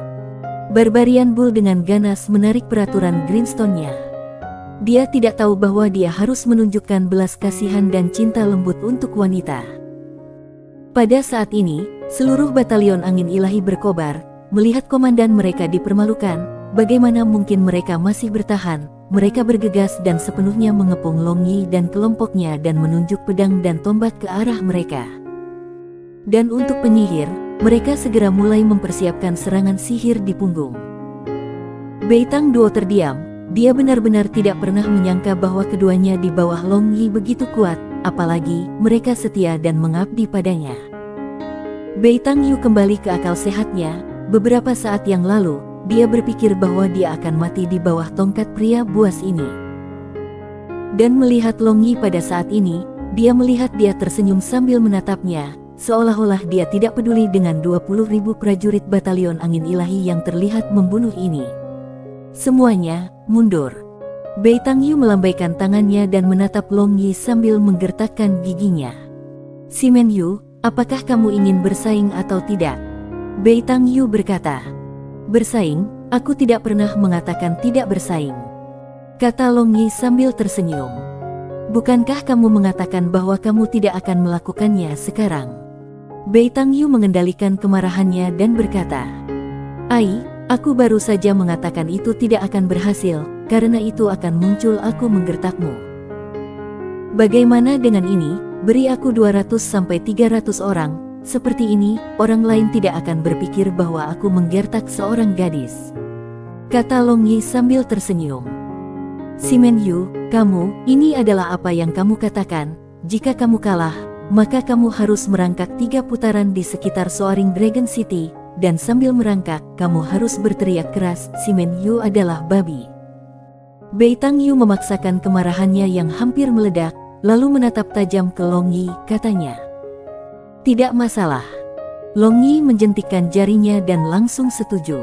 Barbarian Bull dengan ganas menarik peraturan Greenstone-nya. Dia tidak tahu bahwa dia harus menunjukkan belas kasihan dan cinta lembut untuk wanita. Pada saat ini, seluruh batalion angin ilahi berkobar, melihat komandan mereka dipermalukan. Bagaimana mungkin mereka masih bertahan? Mereka bergegas dan sepenuhnya mengepung Long Yi dan kelompoknya dan menunjuk pedang dan tombak ke arah mereka. Dan untuk penyihir, mereka segera mulai mempersiapkan serangan sihir di punggung. Beitang Duo terdiam. Dia benar-benar tidak pernah menyangka bahwa keduanya di bawah Long Yi begitu kuat, apalagi mereka setia dan mengabdi padanya. Beitang Yu kembali ke akal sehatnya. Beberapa saat yang lalu, dia berpikir bahwa dia akan mati di bawah tongkat pria buas ini. Dan melihat Long Yi pada saat ini, dia melihat dia tersenyum sambil menatapnya, seolah-olah dia tidak peduli dengan 20.000 prajurit batalion angin ilahi yang terlihat membunuh ini. "Semuanya, mundur." Beitang Yu melambaikan tangannya dan menatap Long Yi sambil menggertakkan giginya. "Simen Yu, apakah kamu ingin bersaing atau tidak?" Beitang Yu berkata. "Bersaing? Aku tidak pernah mengatakan tidak bersaing," kata Long Yi sambil tersenyum. "Bukankah kamu mengatakan bahwa kamu tidak akan melakukannya sekarang?" Beitang Yu mengendalikan kemarahannya dan berkata, "Ai, aku baru saja mengatakan itu tidak akan berhasil, karena itu akan muncul aku menggertakmu. Bagaimana dengan ini? Beri aku 200-300 orang. Seperti ini, orang lain tidak akan berpikir bahwa aku menggertak seorang gadis," kata Long Yi sambil tersenyum. "Simen Yu, ini adalah apa yang kamu katakan. Jika kamu kalah, maka kamu harus merangkak 3 putaran di sekitar Soaring Dragon City, dan sambil merangkak, kamu harus berteriak keras, 'Simen Yu adalah babi.'" Beitang Yu memaksakan kemarahannya yang hampir meledak, lalu menatap tajam ke Long Yi, katanya. "Tidak masalah." Long Yi menjentikkan jarinya dan langsung setuju.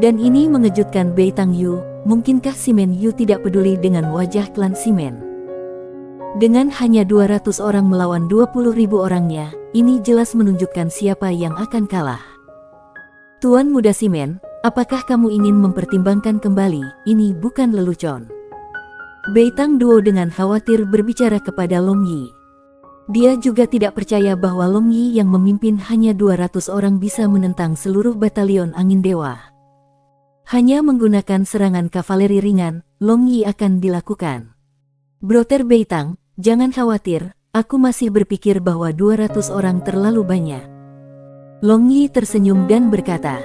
Dan ini mengejutkan Beitang Yu. Mungkinkah Simen Yu tidak peduli dengan wajah klan Simen? Dengan hanya 200 orang melawan 20.000 orangnya, ini jelas menunjukkan siapa yang akan kalah. "Tuan Muda Simen, apakah kamu ingin mempertimbangkan kembali? Ini bukan lelucon." Beitang Duo dengan khawatir berbicara kepada Long Yi. Dia juga tidak percaya bahwa Long Yi yang memimpin hanya 200 orang bisa menentang seluruh batalion angin dewa. Hanya menggunakan serangan kavaleri ringan, Long Yi akan dilakukan. "Brother Beitang, jangan khawatir, aku masih berpikir bahwa 200 orang terlalu banyak." Long Yi tersenyum dan berkata.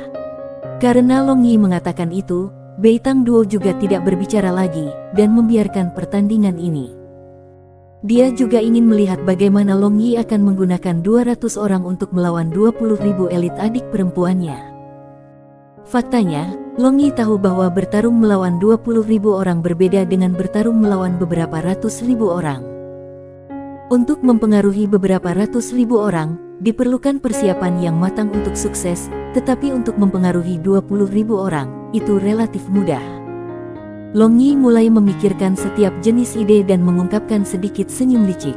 Karena Long Yi mengatakan itu, Beitang Duo juga tidak berbicara lagi, dan membiarkan pertandingan ini. Dia juga ingin melihat bagaimana Long Yi akan menggunakan 200 orang untuk melawan 20.000 elit adik perempuannya. Faktanya, Long Yi tahu bahwa bertarung melawan 20.000 orang berbeda dengan bertarung melawan beberapa ratus ribu orang. Untuk mempengaruhi beberapa ratus ribu orang, diperlukan persiapan yang matang untuk sukses, tetapi untuk mempengaruhi 20.000 orang, itu relatif mudah. Long Yi mulai memikirkan setiap jenis ide dan mengungkapkan sedikit senyum licik.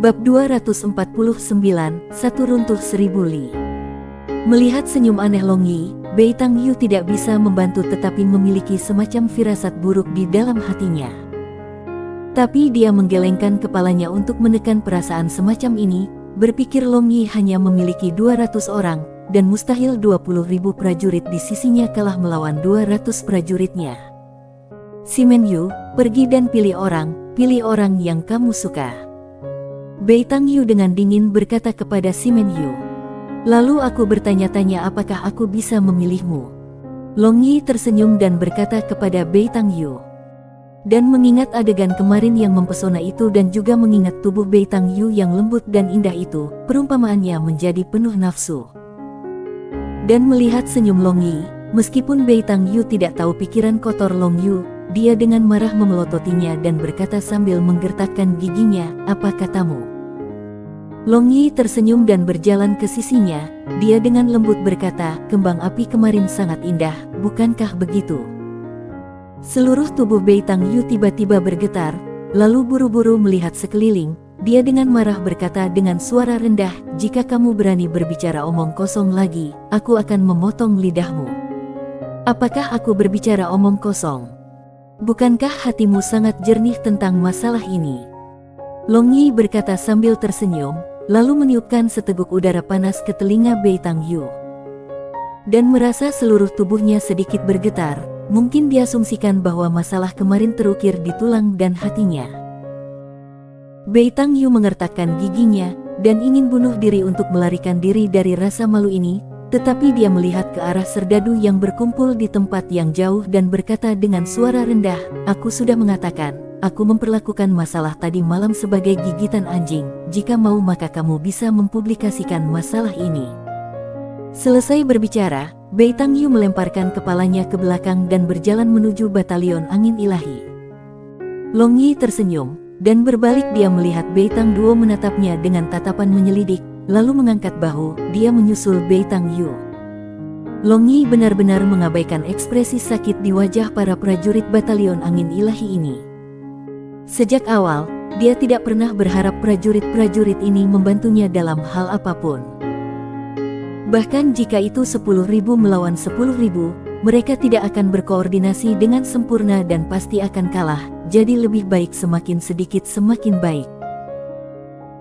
Bab 249, Satu Runtuh 1000 Li. Melihat senyum aneh Long Yi, Beitang Yu tidak bisa membantu tetapi memiliki semacam firasat buruk di dalam hatinya. Tapi dia menggelengkan kepalanya untuk menekan perasaan semacam ini, berpikir Long Yi hanya memiliki 200 orang, dan mustahil 20.000 prajurit di sisinya kalah melawan 200 prajuritnya. "Simen Yu, pergi dan pilih orang yang kamu suka," Beitang Yu dengan dingin berkata kepada Simen Yu. "Lalu aku bertanya-tanya apakah aku bisa memilihmu." Long Yi tersenyum dan berkata kepada Beitang Yu. Dan mengingat adegan kemarin yang mempesona itu dan juga mengingat tubuh Beitang Yu yang lembut dan indah itu, perumpamaannya menjadi penuh nafsu. Dan melihat senyum Long Yi, meskipun Beitang Yu tidak tahu pikiran kotor Long Yu, dia dengan marah memelototinya dan berkata sambil menggertakkan giginya, "Apa katamu?" Long Yi tersenyum dan berjalan ke sisinya. Dia dengan lembut berkata, "Kembang api kemarin sangat indah, bukankah begitu?" Seluruh tubuh Bei Tang Yu tiba-tiba bergetar, lalu buru-buru melihat sekeliling. Dia dengan marah berkata dengan suara rendah, "Jika kamu berani berbicara omong kosong lagi, aku akan memotong lidahmu." "Apakah aku berbicara omong kosong? Bukankah hatimu sangat jernih tentang masalah ini?" Long Yi berkata sambil tersenyum, lalu meniupkan seteguk udara panas ke telinga Bei Tang Yu. Dan merasa seluruh tubuhnya sedikit bergetar, mungkin diasumsikan bahwa masalah kemarin terukir di tulang dan hatinya. Bei Tang Yu mengertakkan giginya, dan ingin bunuh diri untuk melarikan diri dari rasa malu ini, tetapi dia melihat ke arah serdadu yang berkumpul di tempat yang jauh dan berkata dengan suara rendah, "Aku sudah mengatakan, aku memperlakukan masalah tadi malam sebagai gigitan anjing. Jika mau maka kamu bisa mempublikasikan masalah ini." Selesai berbicara, Bei Tang Yu melemparkan kepalanya ke belakang dan berjalan menuju batalion angin ilahi. Long Yi tersenyum, dan berbalik dia melihat Bei Tang Duo menatapnya dengan tatapan menyelidik, lalu mengangkat bahu, dia menyusul Bei Tang Yu. Long Yi benar-benar mengabaikan ekspresi sakit di wajah para prajurit batalion angin ilahi ini. Sejak awal, dia tidak pernah berharap prajurit-prajurit ini membantunya dalam hal apapun. Bahkan jika itu 10.000 melawan 10.000, mereka tidak akan berkoordinasi dengan sempurna dan pasti akan kalah, jadi lebih baik semakin sedikit semakin baik.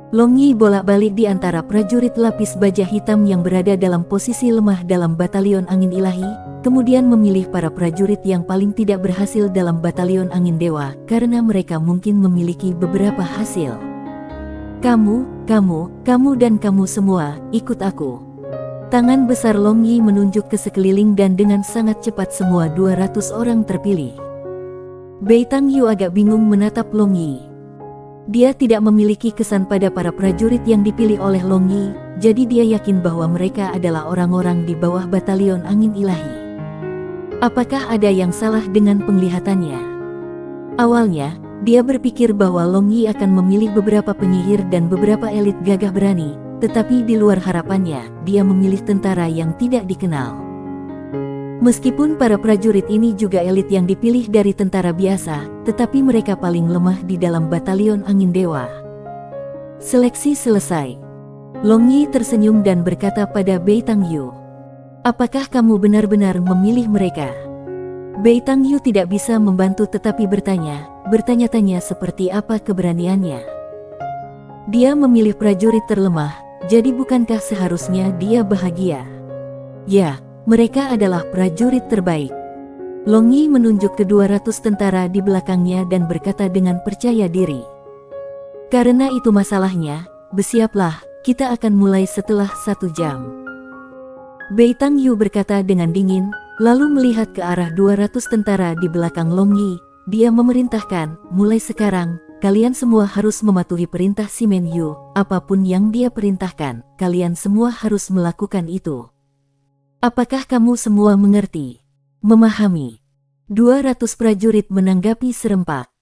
Long Yi bolak-balik di antara prajurit lapis baja hitam yang berada dalam posisi lemah dalam batalion angin ilahi, kemudian memilih para prajurit yang paling tidak berhasil dalam batalion angin dewa, karena mereka mungkin memiliki beberapa hasil. Kamu dan kamu semua, ikut aku." Tangan besar Long Yi menunjuk ke sekeliling dan dengan sangat cepat semua 200 orang terpilih. Bei Tang Yu agak bingung menatap Long Yi. Dia tidak memiliki kesan pada para prajurit yang dipilih oleh Long Yi, jadi dia yakin bahwa mereka adalah orang-orang di bawah batalion angin ilahi. Apakah ada yang salah dengan penglihatannya? Awalnya, dia berpikir bahwa Long Yi akan memilih beberapa penyihir dan beberapa elit gagah berani, tetapi di luar harapannya, dia memilih tentara yang tidak dikenal. Meskipun para prajurit ini juga elit yang dipilih dari tentara biasa, tetapi mereka paling lemah di dalam batalion angin dewa. Seleksi selesai. Long Yi tersenyum dan berkata pada Bei Tang Yu, "Apakah kamu benar-benar memilih mereka?" Bei Tang Yu tidak bisa membantu tetapi bertanya-tanya seperti apa keberaniannya. Dia memilih prajurit terlemah, jadi bukankah seharusnya dia bahagia? Ya, mereka adalah prajurit terbaik. Long Yi menunjuk ke 200 tentara di belakangnya dan berkata dengan percaya diri. "Karena itu masalahnya, bersiaplah, kita akan mulai setelah 1 jam." Bei Tang Yu berkata dengan dingin, lalu melihat ke arah 200 tentara di belakang Long Yi. Dia memerintahkan, "Mulai sekarang, kalian semua harus mematuhi perintah Simen Yu. Apapun yang dia perintahkan, kalian semua harus melakukan itu." "Apakah kamu semua mengerti? Memahami?" 200 prajurit menanggapi serempak.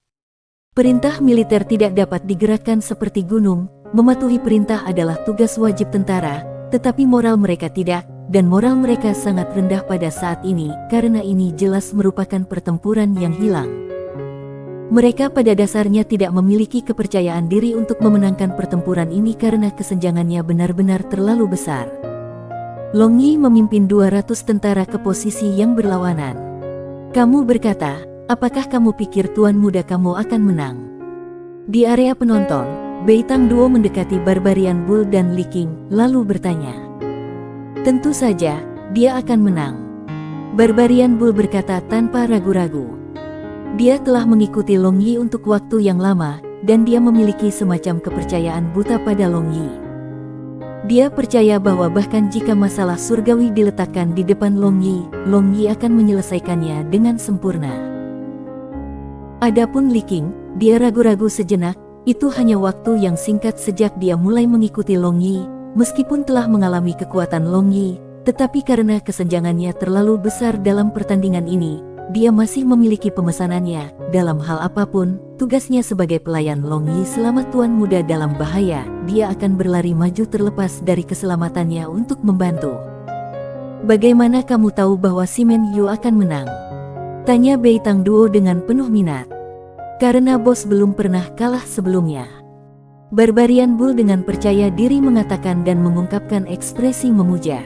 Perintah militer tidak dapat digerakkan seperti gunung, mematuhi perintah adalah tugas wajib tentara, tetapi moral mereka tidak, dan moral mereka sangat rendah pada saat ini, karena ini jelas merupakan pertempuran yang hilang. Mereka pada dasarnya tidak memiliki kepercayaan diri untuk memenangkan pertempuran ini karena kesenjangannya benar-benar terlalu besar. Long Yi memimpin 200 tentara ke posisi yang berlawanan. "Kamu berkata, apakah kamu pikir tuan muda kamu akan menang?" Di area penonton, Bei Tang Duo mendekati Barbarian Bull dan Li Qing, lalu bertanya. "Tentu saja, dia akan menang." Barbarian Bull berkata tanpa ragu-ragu. Dia telah mengikuti Long Yi untuk waktu yang lama, dan dia memiliki semacam kepercayaan buta pada Long Yi. Dia percaya bahwa bahkan jika masalah surgawi diletakkan di depan Long Yi akan menyelesaikannya dengan sempurna. Adapun Li Qing, dia ragu-ragu sejenak, itu hanya waktu yang singkat sejak dia mulai mengikuti Long Yi, meskipun telah mengalami kekuatan Long Yi, tetapi karena kesenjangannya terlalu besar dalam pertandingan ini, dia masih memiliki pemesanannya. Dalam hal apapun, tugasnya sebagai pelayan Long Yi selama tuan muda dalam bahaya, dia akan berlari maju terlepas dari keselamatannya untuk membantu. Bagaimana kamu tahu bahwa Simen Yu akan menang? Tanya Beitang Duo dengan penuh minat. Karena bos belum pernah kalah sebelumnya. Barbarian Bull dengan percaya diri mengatakan dan mengungkapkan ekspresi memuja.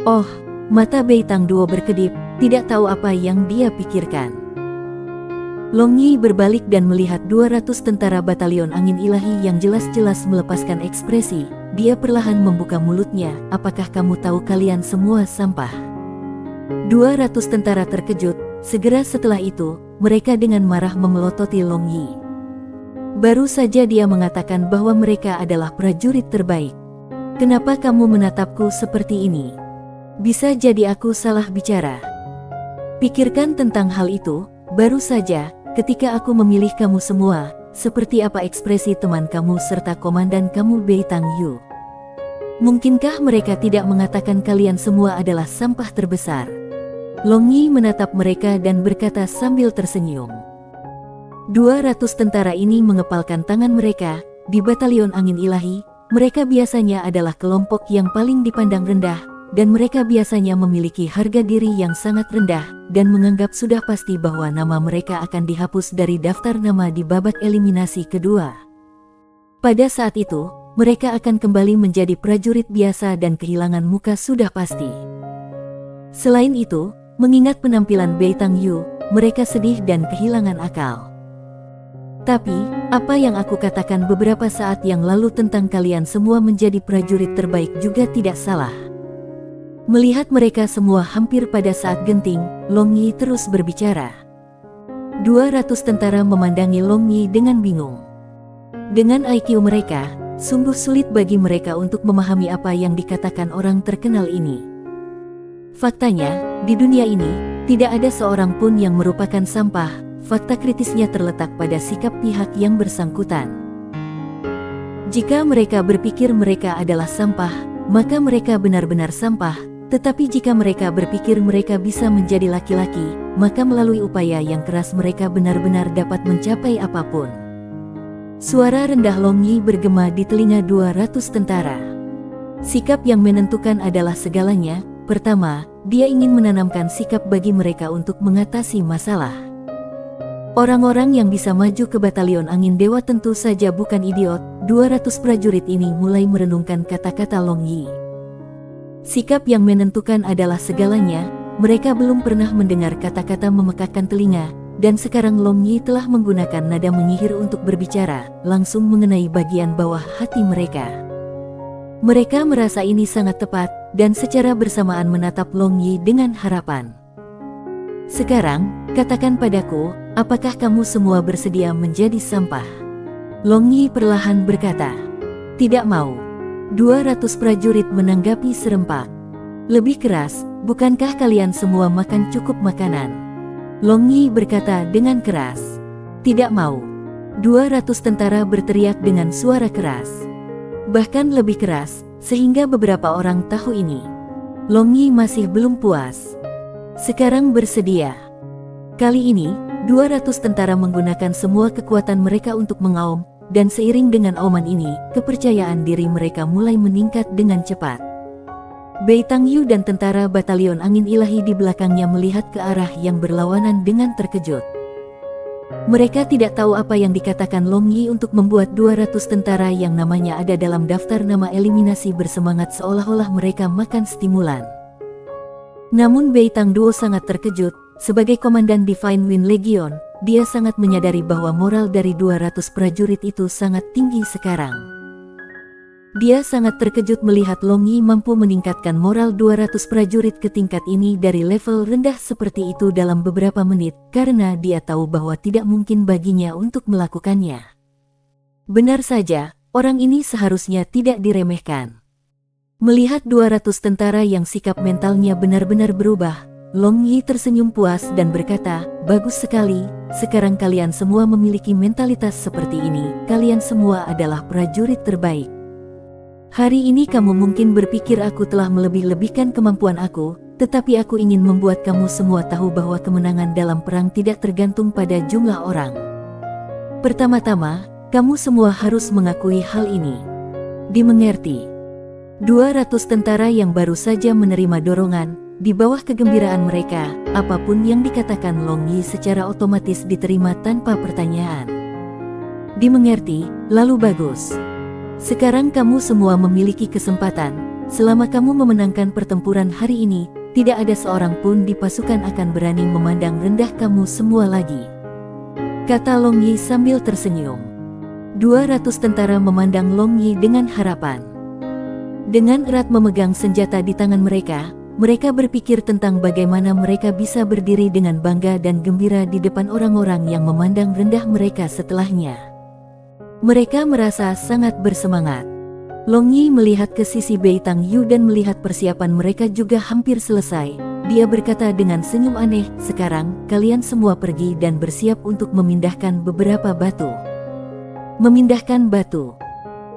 Oh, mata Beitang Duo berkedip, tidak tahu apa yang dia pikirkan. Long Yi berbalik dan melihat 200 tentara batalion angin ilahi yang jelas-jelas melepaskan ekspresi. Dia perlahan membuka mulutnya, apakah kamu tahu kalian semua sampah? 200 tentara terkejut, segera setelah itu, mereka dengan marah memelototi Long Yi. Baru saja dia mengatakan bahwa mereka adalah prajurit terbaik. Kenapa kamu menatapku seperti ini? Bisa jadi aku salah bicara. Pikirkan tentang hal itu, baru saja, ketika aku memilih kamu semua, seperti apa ekspresi teman kamu serta komandan kamu Beitang Yu? Mungkinkah mereka tidak mengatakan kalian semua adalah sampah terbesar? Long Yi menatap mereka dan berkata sambil tersenyum. 200 tentara ini mengepalkan tangan mereka. Di batalion angin ilahi, mereka biasanya adalah kelompok yang paling dipandang rendah, dan mereka biasanya memiliki harga diri yang sangat rendah, dan menganggap sudah pasti bahwa nama mereka akan dihapus dari daftar nama di babak eliminasi kedua. Pada saat itu, mereka akan kembali menjadi prajurit biasa dan kehilangan muka sudah pasti. Selain itu, mengingat penampilan Beitang Yu, mereka sedih dan kehilangan akal. Tapi, apa yang aku katakan beberapa saat yang lalu tentang kalian semua menjadi prajurit terbaik juga tidak salah. Melihat mereka semua hampir pada saat genting, Long Yi terus berbicara. 200 tentara memandangi Long Yi dengan bingung. Dengan IQ mereka, sungguh sulit bagi mereka untuk memahami apa yang dikatakan orang terkenal ini. Faktanya, di dunia ini, tidak ada seorang pun yang merupakan sampah. Fakta kritisnya terletak pada sikap pihak yang bersangkutan. Jika mereka berpikir mereka adalah sampah, maka mereka benar-benar sampah. Tetapi jika mereka berpikir mereka bisa menjadi laki-laki, maka melalui upaya yang keras mereka benar-benar dapat mencapai apapun. Suara rendah Long Yi bergema di telinga 200 tentara. Sikap yang menentukan adalah segalanya. Pertama, dia ingin menanamkan sikap bagi mereka untuk mengatasi masalah. Orang-orang yang bisa maju ke batalion angin dewa tentu saja bukan idiot. 200 prajurit ini mulai merenungkan kata-kata Long Yi. Sikap yang menentukan adalah segalanya. Mereka belum pernah mendengar kata-kata memekakkan telinga, dan sekarang Long Yi telah menggunakan nada menyihir untuk berbicara, langsung mengenai bagian bawah hati mereka. Mereka merasa ini sangat tepat, dan secara bersamaan menatap Long Yi dengan harapan. Sekarang, katakan padaku, apakah kamu semua bersedia menjadi sampah? Long Yi perlahan berkata. Tidak mau. 200 prajurit menanggapi serempak. Lebih keras, bukankah kalian semua makan cukup makanan? Long Yi berkata dengan keras. Tidak mau. 200 tentara berteriak dengan suara keras. Bahkan lebih keras, sehingga beberapa orang tahu ini. Long Yi masih belum puas. Sekarang bersedia. Kali ini, 200 tentara menggunakan semua kekuatan mereka untuk mengaum, dan seiring dengan auman ini, kepercayaan diri mereka mulai meningkat dengan cepat. Beitang Yu dan tentara batalion angin ilahi di belakangnya melihat ke arah yang berlawanan dengan terkejut. Mereka tidak tahu apa yang dikatakan Long Yi untuk membuat 200 tentara yang namanya ada dalam daftar nama eliminasi bersemangat seolah-olah mereka makan stimulan. Namun Beitang Duo sangat terkejut. Sebagai komandan Divine Wind Legion, dia sangat menyadari bahwa moral dari 200 prajurit itu sangat tinggi sekarang. Dia sangat terkejut melihat Long Yi mampu meningkatkan moral 200 prajurit ke tingkat ini dari level rendah seperti itu dalam beberapa menit, karena dia tahu bahwa tidak mungkin baginya untuk melakukannya. Benar saja, orang ini seharusnya tidak diremehkan. Melihat 200 tentara yang sikap mentalnya benar-benar berubah, Long Yi tersenyum puas dan berkata, bagus sekali, sekarang kalian semua memiliki mentalitas seperti ini, kalian semua adalah prajurit terbaik. Hari ini kamu mungkin berpikir aku telah melebih-lebihkan kemampuan aku, Tetapi aku ingin membuat kamu semua tahu bahwa kemenangan dalam perang tidak tergantung pada jumlah orang. Pertama-tama, kamu semua harus mengakui hal ini. Dimengerti. 200 tentara yang baru saja menerima dorongan, di bawah kegembiraan mereka, apapun yang dikatakan Long Yi secara otomatis diterima tanpa pertanyaan. Dimengerti, lalu bagus. Sekarang kamu semua memiliki kesempatan, selama kamu memenangkan pertempuran hari ini, tidak ada seorang pun di pasukan akan berani memandang rendah kamu semua lagi. Kata Long Yi sambil tersenyum. 200 tentara memandang Long Yi dengan harapan. Dengan erat memegang senjata di tangan mereka, mereka berpikir tentang bagaimana mereka bisa berdiri dengan bangga dan gembira di depan orang-orang yang memandang rendah mereka setelahnya. Mereka merasa sangat bersemangat. Long Yi melihat ke sisi Bei Tang Yu dan melihat persiapan mereka juga hampir selesai. Dia berkata dengan senyum aneh, "Sekarang, kalian semua pergi dan bersiap untuk memindahkan beberapa batu." Memindahkan batu.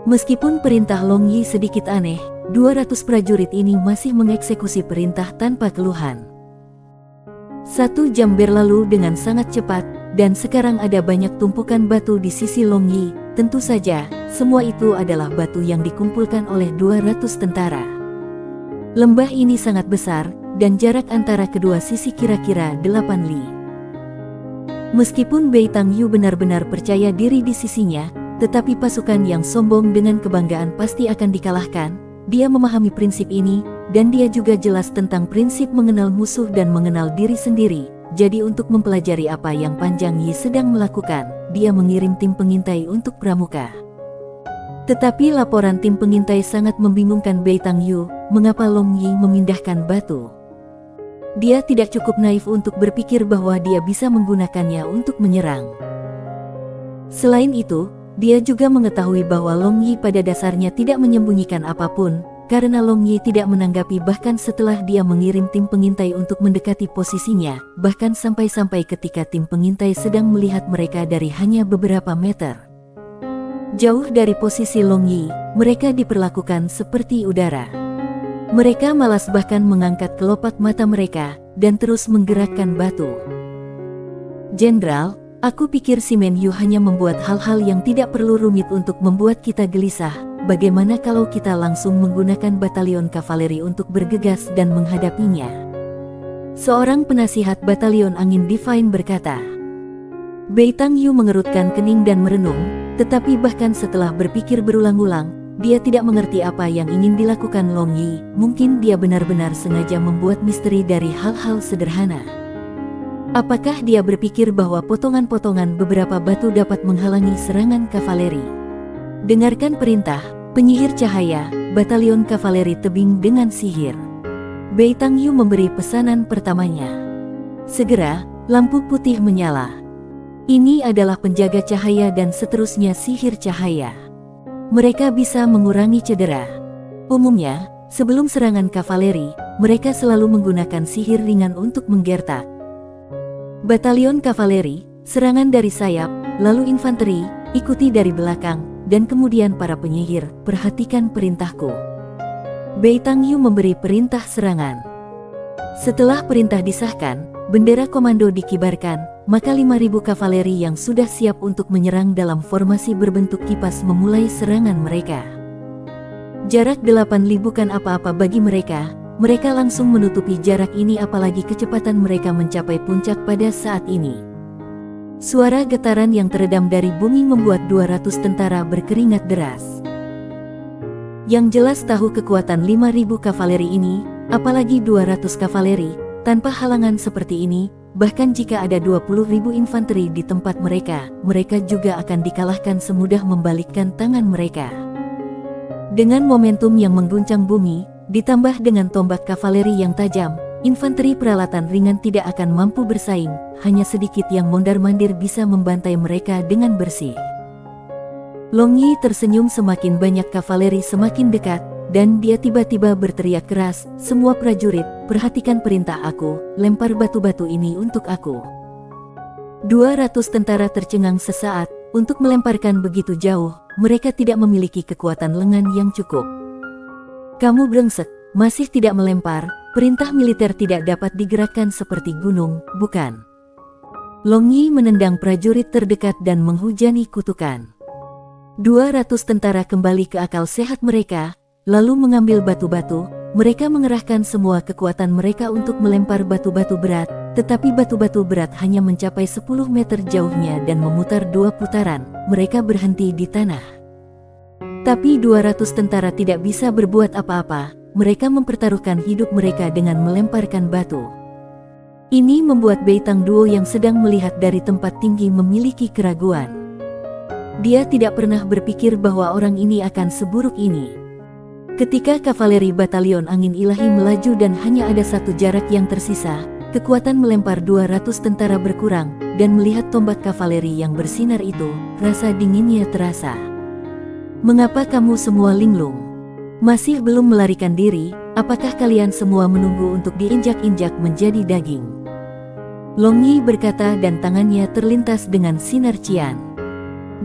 Meskipun perintah Long Yi sedikit aneh, 200 prajurit ini masih mengeksekusi perintah tanpa keluhan. 1 jam berlalu dengan sangat cepat, dan sekarang ada banyak tumpukan batu di sisi Long Yi. Tentu saja, semua itu adalah batu yang dikumpulkan oleh 200 tentara. Lembah ini sangat besar, dan jarak antara kedua sisi kira-kira 8 li. Meskipun Bei Tang Yu benar-benar percaya diri di sisinya, tetapi pasukan yang sombong dengan kebanggaan pasti akan dikalahkan. Dia memahami prinsip ini, dan dia juga jelas tentang prinsip mengenal musuh dan mengenal diri sendiri. Jadi untuk mempelajari apa yang Panjang Yi sedang melakukan, dia mengirim tim pengintai untuk pramuka. Tetapi laporan tim pengintai sangat membingungkan Bei Tang Yu, mengapa Long Yi memindahkan batu. Dia tidak cukup naif untuk berpikir bahwa dia bisa menggunakannya untuk menyerang. Selain itu, dia juga mengetahui bahwa Long Yi pada dasarnya tidak menyembunyikan apapun, karena Long Yi tidak menanggapi bahkan setelah dia mengirim tim pengintai untuk mendekati posisinya, bahkan sampai-sampai ketika tim pengintai sedang melihat mereka dari hanya beberapa meter. Jauh dari posisi Long Yi, mereka diperlakukan seperti udara. Mereka malas bahkan mengangkat kelopak mata mereka, dan terus menggerakkan batu. "Jenderal, aku pikir si Men Yu hanya membuat hal-hal yang tidak perlu rumit untuk membuat kita gelisah. Bagaimana kalau kita langsung menggunakan batalion kavaleri untuk bergegas dan menghadapinya?" Seorang penasihat batalion angin Divine berkata. Bei Tang Yu mengerutkan kening dan merenung, tetapi bahkan setelah berpikir berulang-ulang, dia tidak mengerti apa yang ingin dilakukan Long Yi. Mungkin dia benar-benar sengaja membuat misteri dari hal-hal sederhana. Apakah dia berpikir bahwa potongan-potongan beberapa batu dapat menghalangi serangan kavaleri? Dengarkan perintah, penyihir cahaya, batalion kavaleri tebing dengan sihir. Bei Tang Yu memberi pesanan pertamanya. Segera, lampu putih menyala. Ini adalah penjaga cahaya dan seterusnya sihir cahaya. Mereka bisa mengurangi cedera. Umumnya, sebelum serangan kavaleri, mereka selalu menggunakan sihir ringan untuk menggertak. Batalion kavaleri, serangan dari sayap, lalu infanteri, ikuti dari belakang, dan kemudian para penyihir, perhatikan perintahku. Bei Tang Yu memberi perintah serangan. Setelah perintah disahkan, bendera komando dikibarkan, maka 5.000 kavaleri yang sudah siap untuk menyerang dalam formasi berbentuk kipas memulai serangan mereka. Jarak 8.000 bukan apa-apa bagi mereka. Mereka langsung menutupi jarak ini apalagi kecepatan mereka mencapai puncak pada saat ini. Suara getaran yang teredam dari bumi membuat 200 tentara berkeringat deras. Yang jelas tahu kekuatan 5.000 kavaleri ini, apalagi 200 kavaleri, tanpa halangan seperti ini, bahkan jika ada 20.000 infanteri di tempat mereka, mereka juga akan dikalahkan semudah membalikkan tangan mereka. Dengan momentum yang mengguncang bumi, ditambah dengan tombak kavaleri yang tajam, infanteri peralatan ringan tidak akan mampu bersaing, hanya sedikit yang mondar-mandir bisa membantai mereka dengan bersih. Long Yi tersenyum, semakin banyak kavaleri semakin dekat, dan dia tiba-tiba berteriak keras, "Semua prajurit, perhatikan perintah aku, lempar batu-batu ini untuk aku." 200 tentara tercengang sesaat, untuk melemparkan begitu jauh, mereka tidak memiliki kekuatan lengan yang cukup. "Kamu brengsek, masih tidak melempar?" Perintah militer tidak dapat digerakkan seperti gunung, bukan? Long Yi menendang prajurit terdekat dan menghujani kutukan. 200 tentara kembali ke akal sehat mereka, lalu mengambil batu-batu. Mereka mengerahkan semua kekuatan mereka untuk melempar batu-batu berat, tetapi batu-batu berat hanya mencapai 10 meter jauhnya dan memutar 2 putaran. Mereka berhenti di tanah. Tapi 200 tentara tidak bisa berbuat apa-apa. Mereka mempertaruhkan hidup mereka dengan melemparkan batu. Ini membuat Beitang Duo yang sedang melihat dari tempat tinggi memiliki keraguan. Dia tidak pernah berpikir bahwa orang ini akan seburuk ini. Ketika kavaleri batalion angin ilahi melaju dan hanya ada satu jarak yang tersisa, kekuatan melempar 200 tentara berkurang, dan melihat tombak kavaleri yang bersinar itu, rasa dinginnya terasa. Mengapa kamu semua linglung? Masih belum melarikan diri? Apakah kalian semua menunggu untuk diinjak-injak menjadi daging? Long Yi berkata dan tangannya terlintas dengan sinar cian.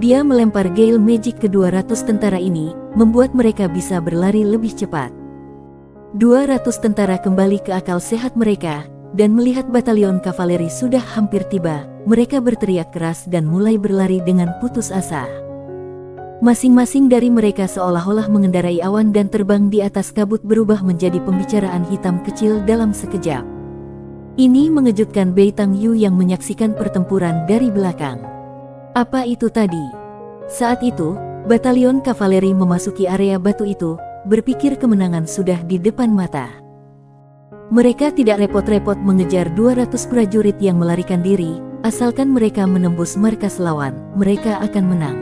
Dia melempar Gale Magic ke 200 tentara ini, membuat mereka bisa berlari lebih cepat. 200 tentara kembali ke akal sehat mereka, dan melihat batalion kavaleri sudah hampir tiba, mereka berteriak keras dan mulai berlari dengan putus asa. Masing-masing dari mereka seolah-olah mengendarai awan dan terbang di atas kabut berubah menjadi pembicaraan hitam kecil dalam sekejap. Ini mengejutkan Beitang Yu yang menyaksikan pertempuran dari belakang. Apa itu tadi? Saat itu, batalion kavaleri memasuki area batu itu, berpikir kemenangan sudah di depan mata. Mereka tidak repot-repot mengejar 200 prajurit yang melarikan diri, asalkan mereka menembus markas lawan, mereka akan menang.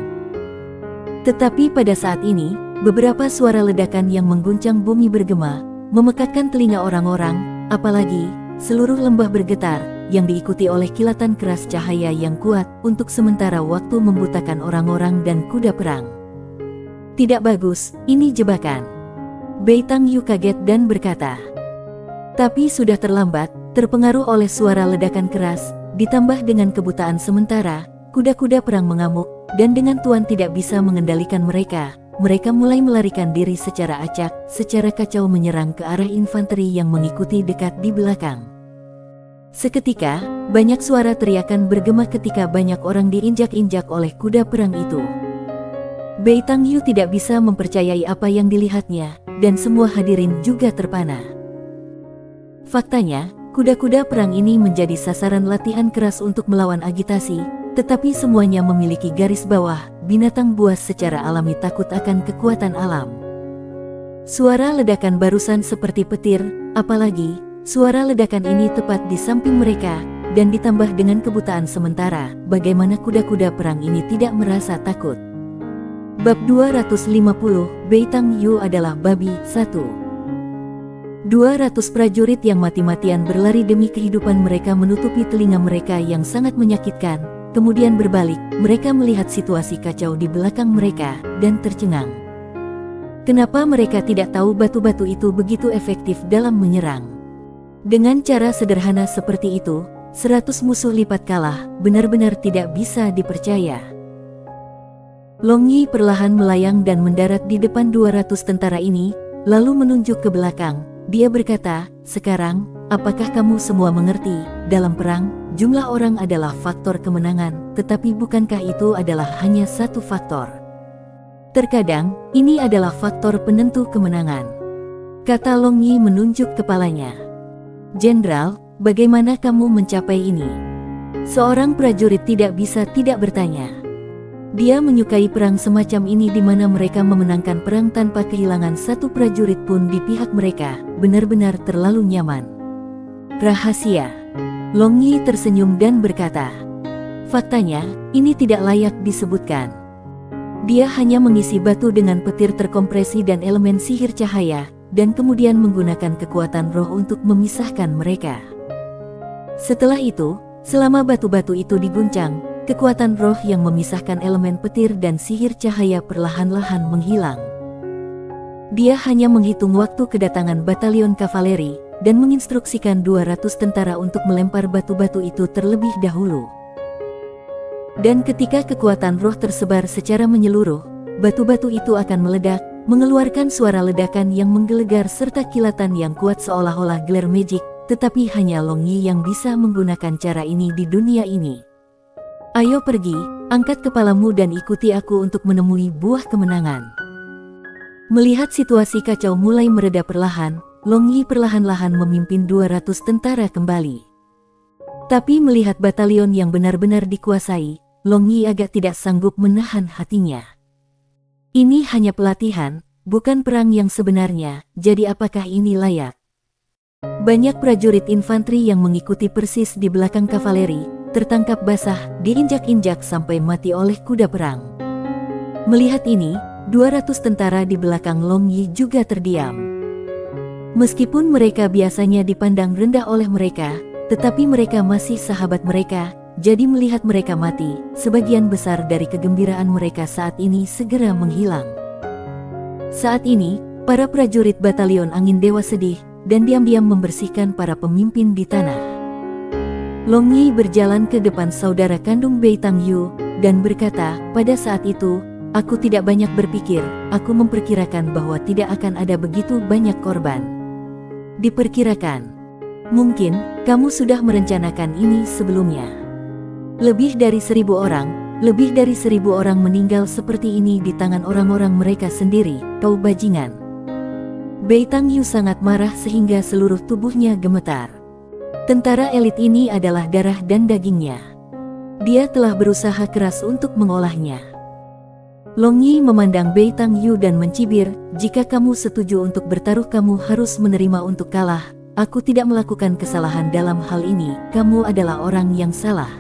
Tetapi pada saat ini, beberapa suara ledakan yang mengguncang bumi bergema, memekakkan telinga orang-orang, apalagi, seluruh lembah bergetar, yang diikuti oleh kilatan keras cahaya yang kuat, untuk sementara waktu membutakan orang-orang dan kuda perang. Tidak bagus, ini jebakan. Beitang Yu kaget dan berkata. Tapi sudah terlambat, terpengaruh oleh suara ledakan keras, ditambah dengan kebutaan sementara, kuda-kuda perang mengamuk, dan dengan Tuan tidak bisa mengendalikan mereka, mereka mulai melarikan diri secara acak, secara kacau menyerang ke arah infanteri yang mengikuti dekat di belakang. Seketika, banyak suara teriakan bergema ketika banyak orang diinjak-injak oleh kuda perang itu. Beitang Yu tidak bisa mempercayai apa yang dilihatnya, dan semua hadirin juga terpana. Faktanya, kuda-kuda perang ini menjadi sasaran latihan keras untuk melawan agitasi, tetapi semuanya memiliki garis bawah. Binatang buas secara alami takut akan kekuatan alam. Suara ledakan barusan seperti petir, apalagi, suara ledakan ini tepat di samping mereka, dan ditambah dengan kebutaan sementara, bagaimana kuda-kuda perang ini tidak merasa takut. Bab 250, Beitang Yu adalah babi. 1. 200 prajurit yang mati-matian berlari demi kehidupan mereka menutupi telinga mereka yang sangat menyakitkan. Kemudian berbalik, mereka melihat situasi kacau di belakang mereka, dan tercengang. Kenapa mereka tidak tahu batu-batu itu begitu efektif dalam menyerang? Dengan cara sederhana seperti itu, 100 musuh lipat kalah, benar-benar tidak bisa dipercaya. Long Yi perlahan melayang dan mendarat di depan 200 tentara ini, lalu menunjuk ke belakang. Dia berkata, "Sekarang, apakah kamu semua mengerti, dalam perang, jumlah orang adalah faktor kemenangan, tetapi bukankah itu adalah hanya satu faktor? Terkadang, ini adalah faktor penentu kemenangan," kata Long Yi menunjuk kepalanya. "Jenderal, bagaimana kamu mencapai ini?" Seorang prajurit tidak bisa tidak bertanya. Dia menyukai perang semacam ini di mana mereka memenangkan perang tanpa kehilangan satu prajurit pun di pihak mereka, benar-benar terlalu nyaman. Rahasia. Long Yi tersenyum dan berkata, "Faktanya, ini tidak layak disebutkan. Dia hanya mengisi batu dengan petir terkompresi dan elemen sihir cahaya, dan kemudian menggunakan kekuatan roh untuk memisahkan mereka. Setelah itu, selama batu-batu itu diguncang, kekuatan roh yang memisahkan elemen petir dan sihir cahaya perlahan-lahan menghilang. Dia hanya menghitung waktu kedatangan batalion kavaleri, dan menginstruksikan 200 tentara untuk melempar batu-batu itu terlebih dahulu. Dan ketika kekuatan roh tersebar secara menyeluruh, batu-batu itu akan meledak, mengeluarkan suara ledakan yang menggelegar serta kilatan yang kuat seolah-olah glare magic, tetapi hanya Long Yi yang bisa menggunakan cara ini di dunia ini. Ayo pergi, angkat kepalamu dan ikuti aku untuk menemui buah kemenangan. Melihat situasi kacau mulai mereda perlahan, Long Yi perlahan-lahan memimpin 200 tentara kembali. Tapi melihat batalion yang benar-benar dikuasai, Long Yi agak tidak sanggup menahan hatinya. Ini hanya pelatihan, bukan perang yang sebenarnya, jadi apakah ini layak? Banyak prajurit infanteri yang mengikuti persis di belakang kavaleri, tertangkap basah, diinjak-injak sampai mati oleh kuda perang. Melihat ini, 200 tentara di belakang Long Yi juga terdiam. Meskipun mereka biasanya dipandang rendah oleh mereka, tetapi mereka masih sahabat mereka, jadi melihat mereka mati, sebagian besar dari kegembiraan mereka saat ini segera menghilang. Saat ini, para prajurit batalion angin dewa sedih, dan diam-diam membersihkan para pemimpin di tanah. Long Yi berjalan ke depan saudara kandung Bei Tangyu, dan berkata, pada saat itu, aku tidak banyak berpikir, aku memperkirakan bahwa tidak akan ada begitu banyak korban. Diperkirakan. Mungkin, kamu sudah merencanakan ini sebelumnya. Lebih dari 1.000 orang meninggal seperti ini di tangan orang-orang mereka sendiri, kau bajingan. Bei Tangyu sangat marah sehingga seluruh tubuhnya gemetar. Tentara elit ini adalah darah dan dagingnya. Dia telah berusaha keras untuk mengolahnya. Long Yi memandang Bei Tangyu dan mencibir, jika kamu setuju untuk bertaruh kamu harus menerima untuk kalah. Aku tidak melakukan kesalahan dalam hal ini, kamu adalah orang yang salah.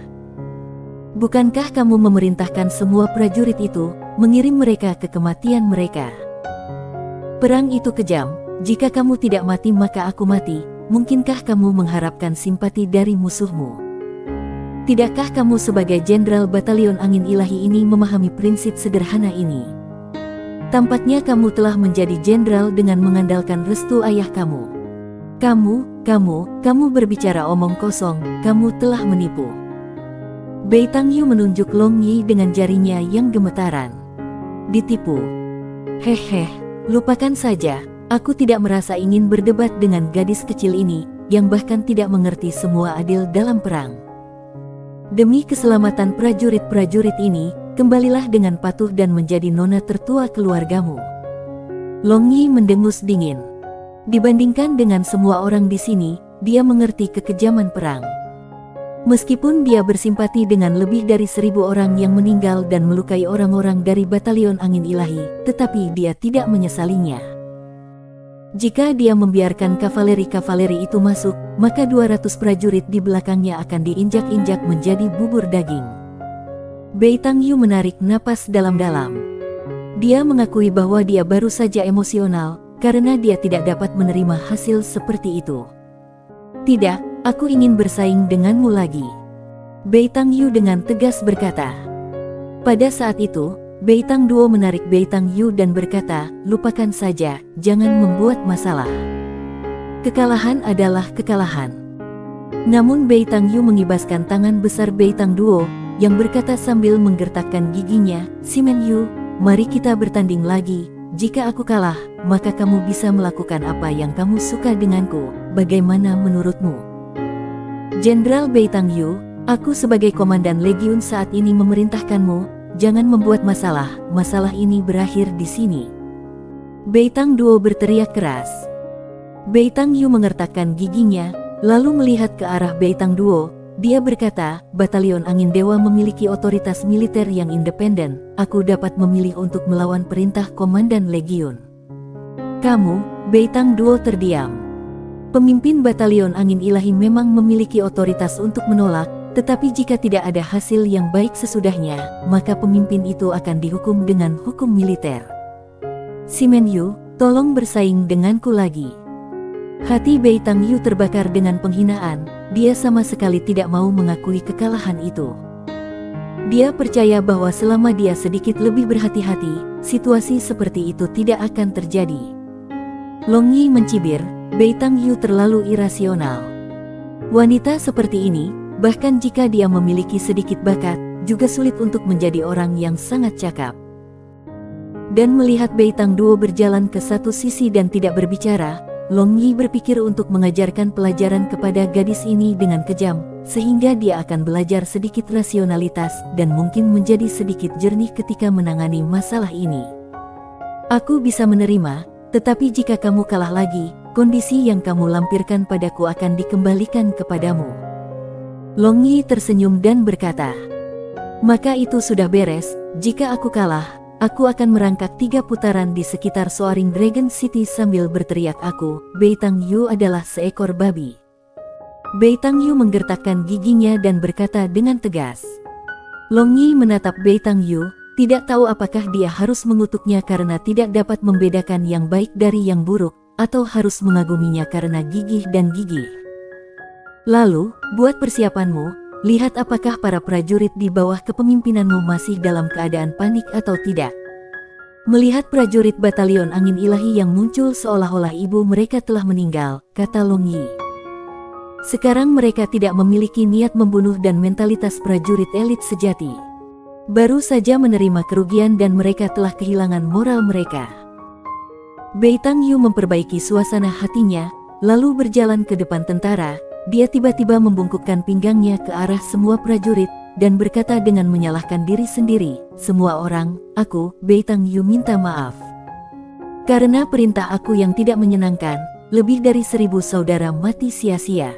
Bukankah kamu memerintahkan semua prajurit itu, mengirim mereka ke kematian mereka? Perang itu kejam, jika kamu tidak mati maka aku mati. Mungkinkah kamu mengharapkan simpati dari musuhmu? Tidakkah kamu sebagai jenderal batalion angin ilahi ini memahami prinsip sederhana ini? Tampaknya kamu telah menjadi jenderal dengan mengandalkan restu ayah kamu. Kamu berbicara omong kosong, kamu telah menipu. Bei Tangyu menunjuk Long Yi dengan jarinya yang gemetaran. Ditipu. Hehe, lupakan saja. Aku tidak merasa ingin berdebat dengan gadis kecil ini, yang bahkan tidak mengerti semua adil dalam perang. Demi keselamatan prajurit-prajurit ini, kembalilah dengan patuh dan menjadi nona tertua keluargamu. Long Yi mendengus dingin. Dibandingkan dengan semua orang di sini, dia mengerti kekejaman perang. Meskipun dia bersimpati dengan lebih dari 1.000 orang yang meninggal dan melukai orang-orang dari batalion angin ilahi, tetapi dia tidak menyesalinya. Jika dia membiarkan kavaleri-kavaleri itu masuk, maka 200 prajurit di belakangnya akan diinjak-injak menjadi bubur daging. Bei Tangyu menarik napas dalam-dalam. Dia mengakui bahwa dia baru saja emosional, karena dia tidak dapat menerima hasil seperti itu. Tidak, aku ingin bersaing denganmu lagi. Bei Tangyu dengan tegas berkata. Pada saat itu, Bei Tangduo menarik Bei Tangyu dan berkata, lupakan saja, jangan membuat masalah. Kekalahan adalah kekalahan. Namun Bei Tangyu mengibaskan tangan besar Bei Tangduo, yang berkata sambil menggertakkan giginya, Simenyu, mari kita bertanding lagi, jika aku kalah, maka kamu bisa melakukan apa yang kamu suka denganku, bagaimana menurutmu? Jenderal Bei Tangyu, aku sebagai komandan legiun saat ini memerintahkanmu, jangan membuat masalah, masalah ini berakhir di sini. Bei Tangduo berteriak keras. Bei Tangyu mengertakkan giginya, lalu melihat ke arah Bei Tangduo. Dia berkata, batalion angin dewa memiliki otoritas militer yang independen, aku dapat memilih untuk melawan perintah komandan legiun. Kamu, Bei Tangduo terdiam. Pemimpin batalion angin ilahi memang memiliki otoritas untuk menolak, tetapi jika tidak ada hasil yang baik sesudahnya, maka pemimpin itu akan dihukum dengan hukum militer. Simenyu, tolong bersaing denganku lagi. Hati Bei Tangyu terbakar dengan penghinaan, dia sama sekali tidak mau mengakui kekalahan itu. Dia percaya bahwa selama dia sedikit lebih berhati-hati, situasi seperti itu tidak akan terjadi. Long Yi mencibir, Bei Tangyu terlalu irasional. Wanita seperti ini, bahkan jika dia memiliki sedikit bakat, juga sulit untuk menjadi orang yang sangat cakap. Dan melihat Beitang Duo berjalan ke satu sisi dan tidak berbicara, Long Yi berpikir untuk mengajarkan pelajaran kepada gadis ini dengan kejam, sehingga dia akan belajar sedikit rasionalitas dan mungkin menjadi sedikit jernih ketika menangani masalah ini. Aku bisa menerima, tetapi jika kamu kalah lagi, kondisi yang kamu lampirkan padaku akan dikembalikan kepadamu. Long Yi tersenyum dan berkata, maka itu sudah beres, jika aku kalah, aku akan merangkak 3 putaran di sekitar Soaring Dragon City sambil berteriak Beitang Yu adalah seekor babi. Beitang Yu menggertakkan giginya dan berkata dengan tegas. Long Yi menatap Beitang Yu, tidak tahu apakah dia harus mengutuknya karena tidak dapat membedakan yang baik dari yang buruk, atau harus mengaguminya karena gigih dan gigih. Lalu, buat persiapanmu. Lihat apakah para prajurit di bawah kepemimpinanmu masih dalam keadaan panik atau tidak. Melihat prajurit batalion angin ilahi yang muncul seolah-olah ibu mereka telah meninggal, kata Long Yi. Sekarang mereka tidak memiliki niat membunuh dan mentalitas prajurit elit sejati. Baru saja menerima kerugian dan mereka telah kehilangan moral mereka. Beitang Yu memperbaiki suasana hatinya, lalu berjalan ke depan tentara. Dia tiba-tiba membungkukkan pinggangnya ke arah semua prajurit, dan berkata dengan menyalahkan diri sendiri, semua orang, aku, Beitang Yu minta maaf. Karena perintah aku yang tidak menyenangkan, lebih dari 1000 saudara mati sia-sia.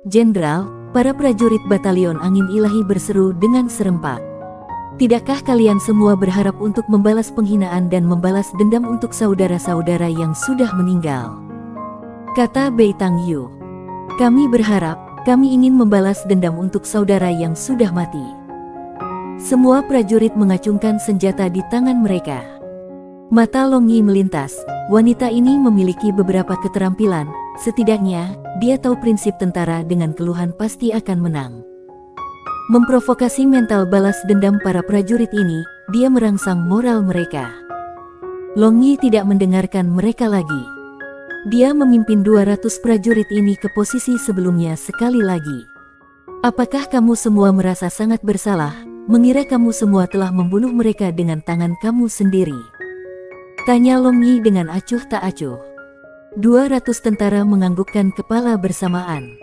Jenderal, para prajurit batalion angin ilahi berseru dengan serempak. Tidakkah kalian semua berharap untuk membalas penghinaan dan membalas dendam untuk saudara-saudara yang sudah meninggal? Kata Beitang Yu. Kami berharap, kami ingin membalas dendam untuk saudara yang sudah mati. Semua prajurit mengacungkan senjata di tangan mereka. Mata Long Yi melintas, wanita ini memiliki beberapa keterampilan, setidaknya, dia tahu prinsip tentara dengan keluhan pasti akan menang. Memprovokasi mental balas dendam para prajurit ini, dia merangsang moral mereka. Long Yi tidak mendengarkan mereka lagi. Dia memimpin 200 prajurit ini ke posisi sebelumnya sekali lagi. Apakah kamu semua merasa sangat bersalah, mengira kamu semua telah membunuh mereka dengan tangan kamu sendiri? Tanya Long Yi dengan acuh tak acuh. 200 tentara menganggukkan kepala bersamaan.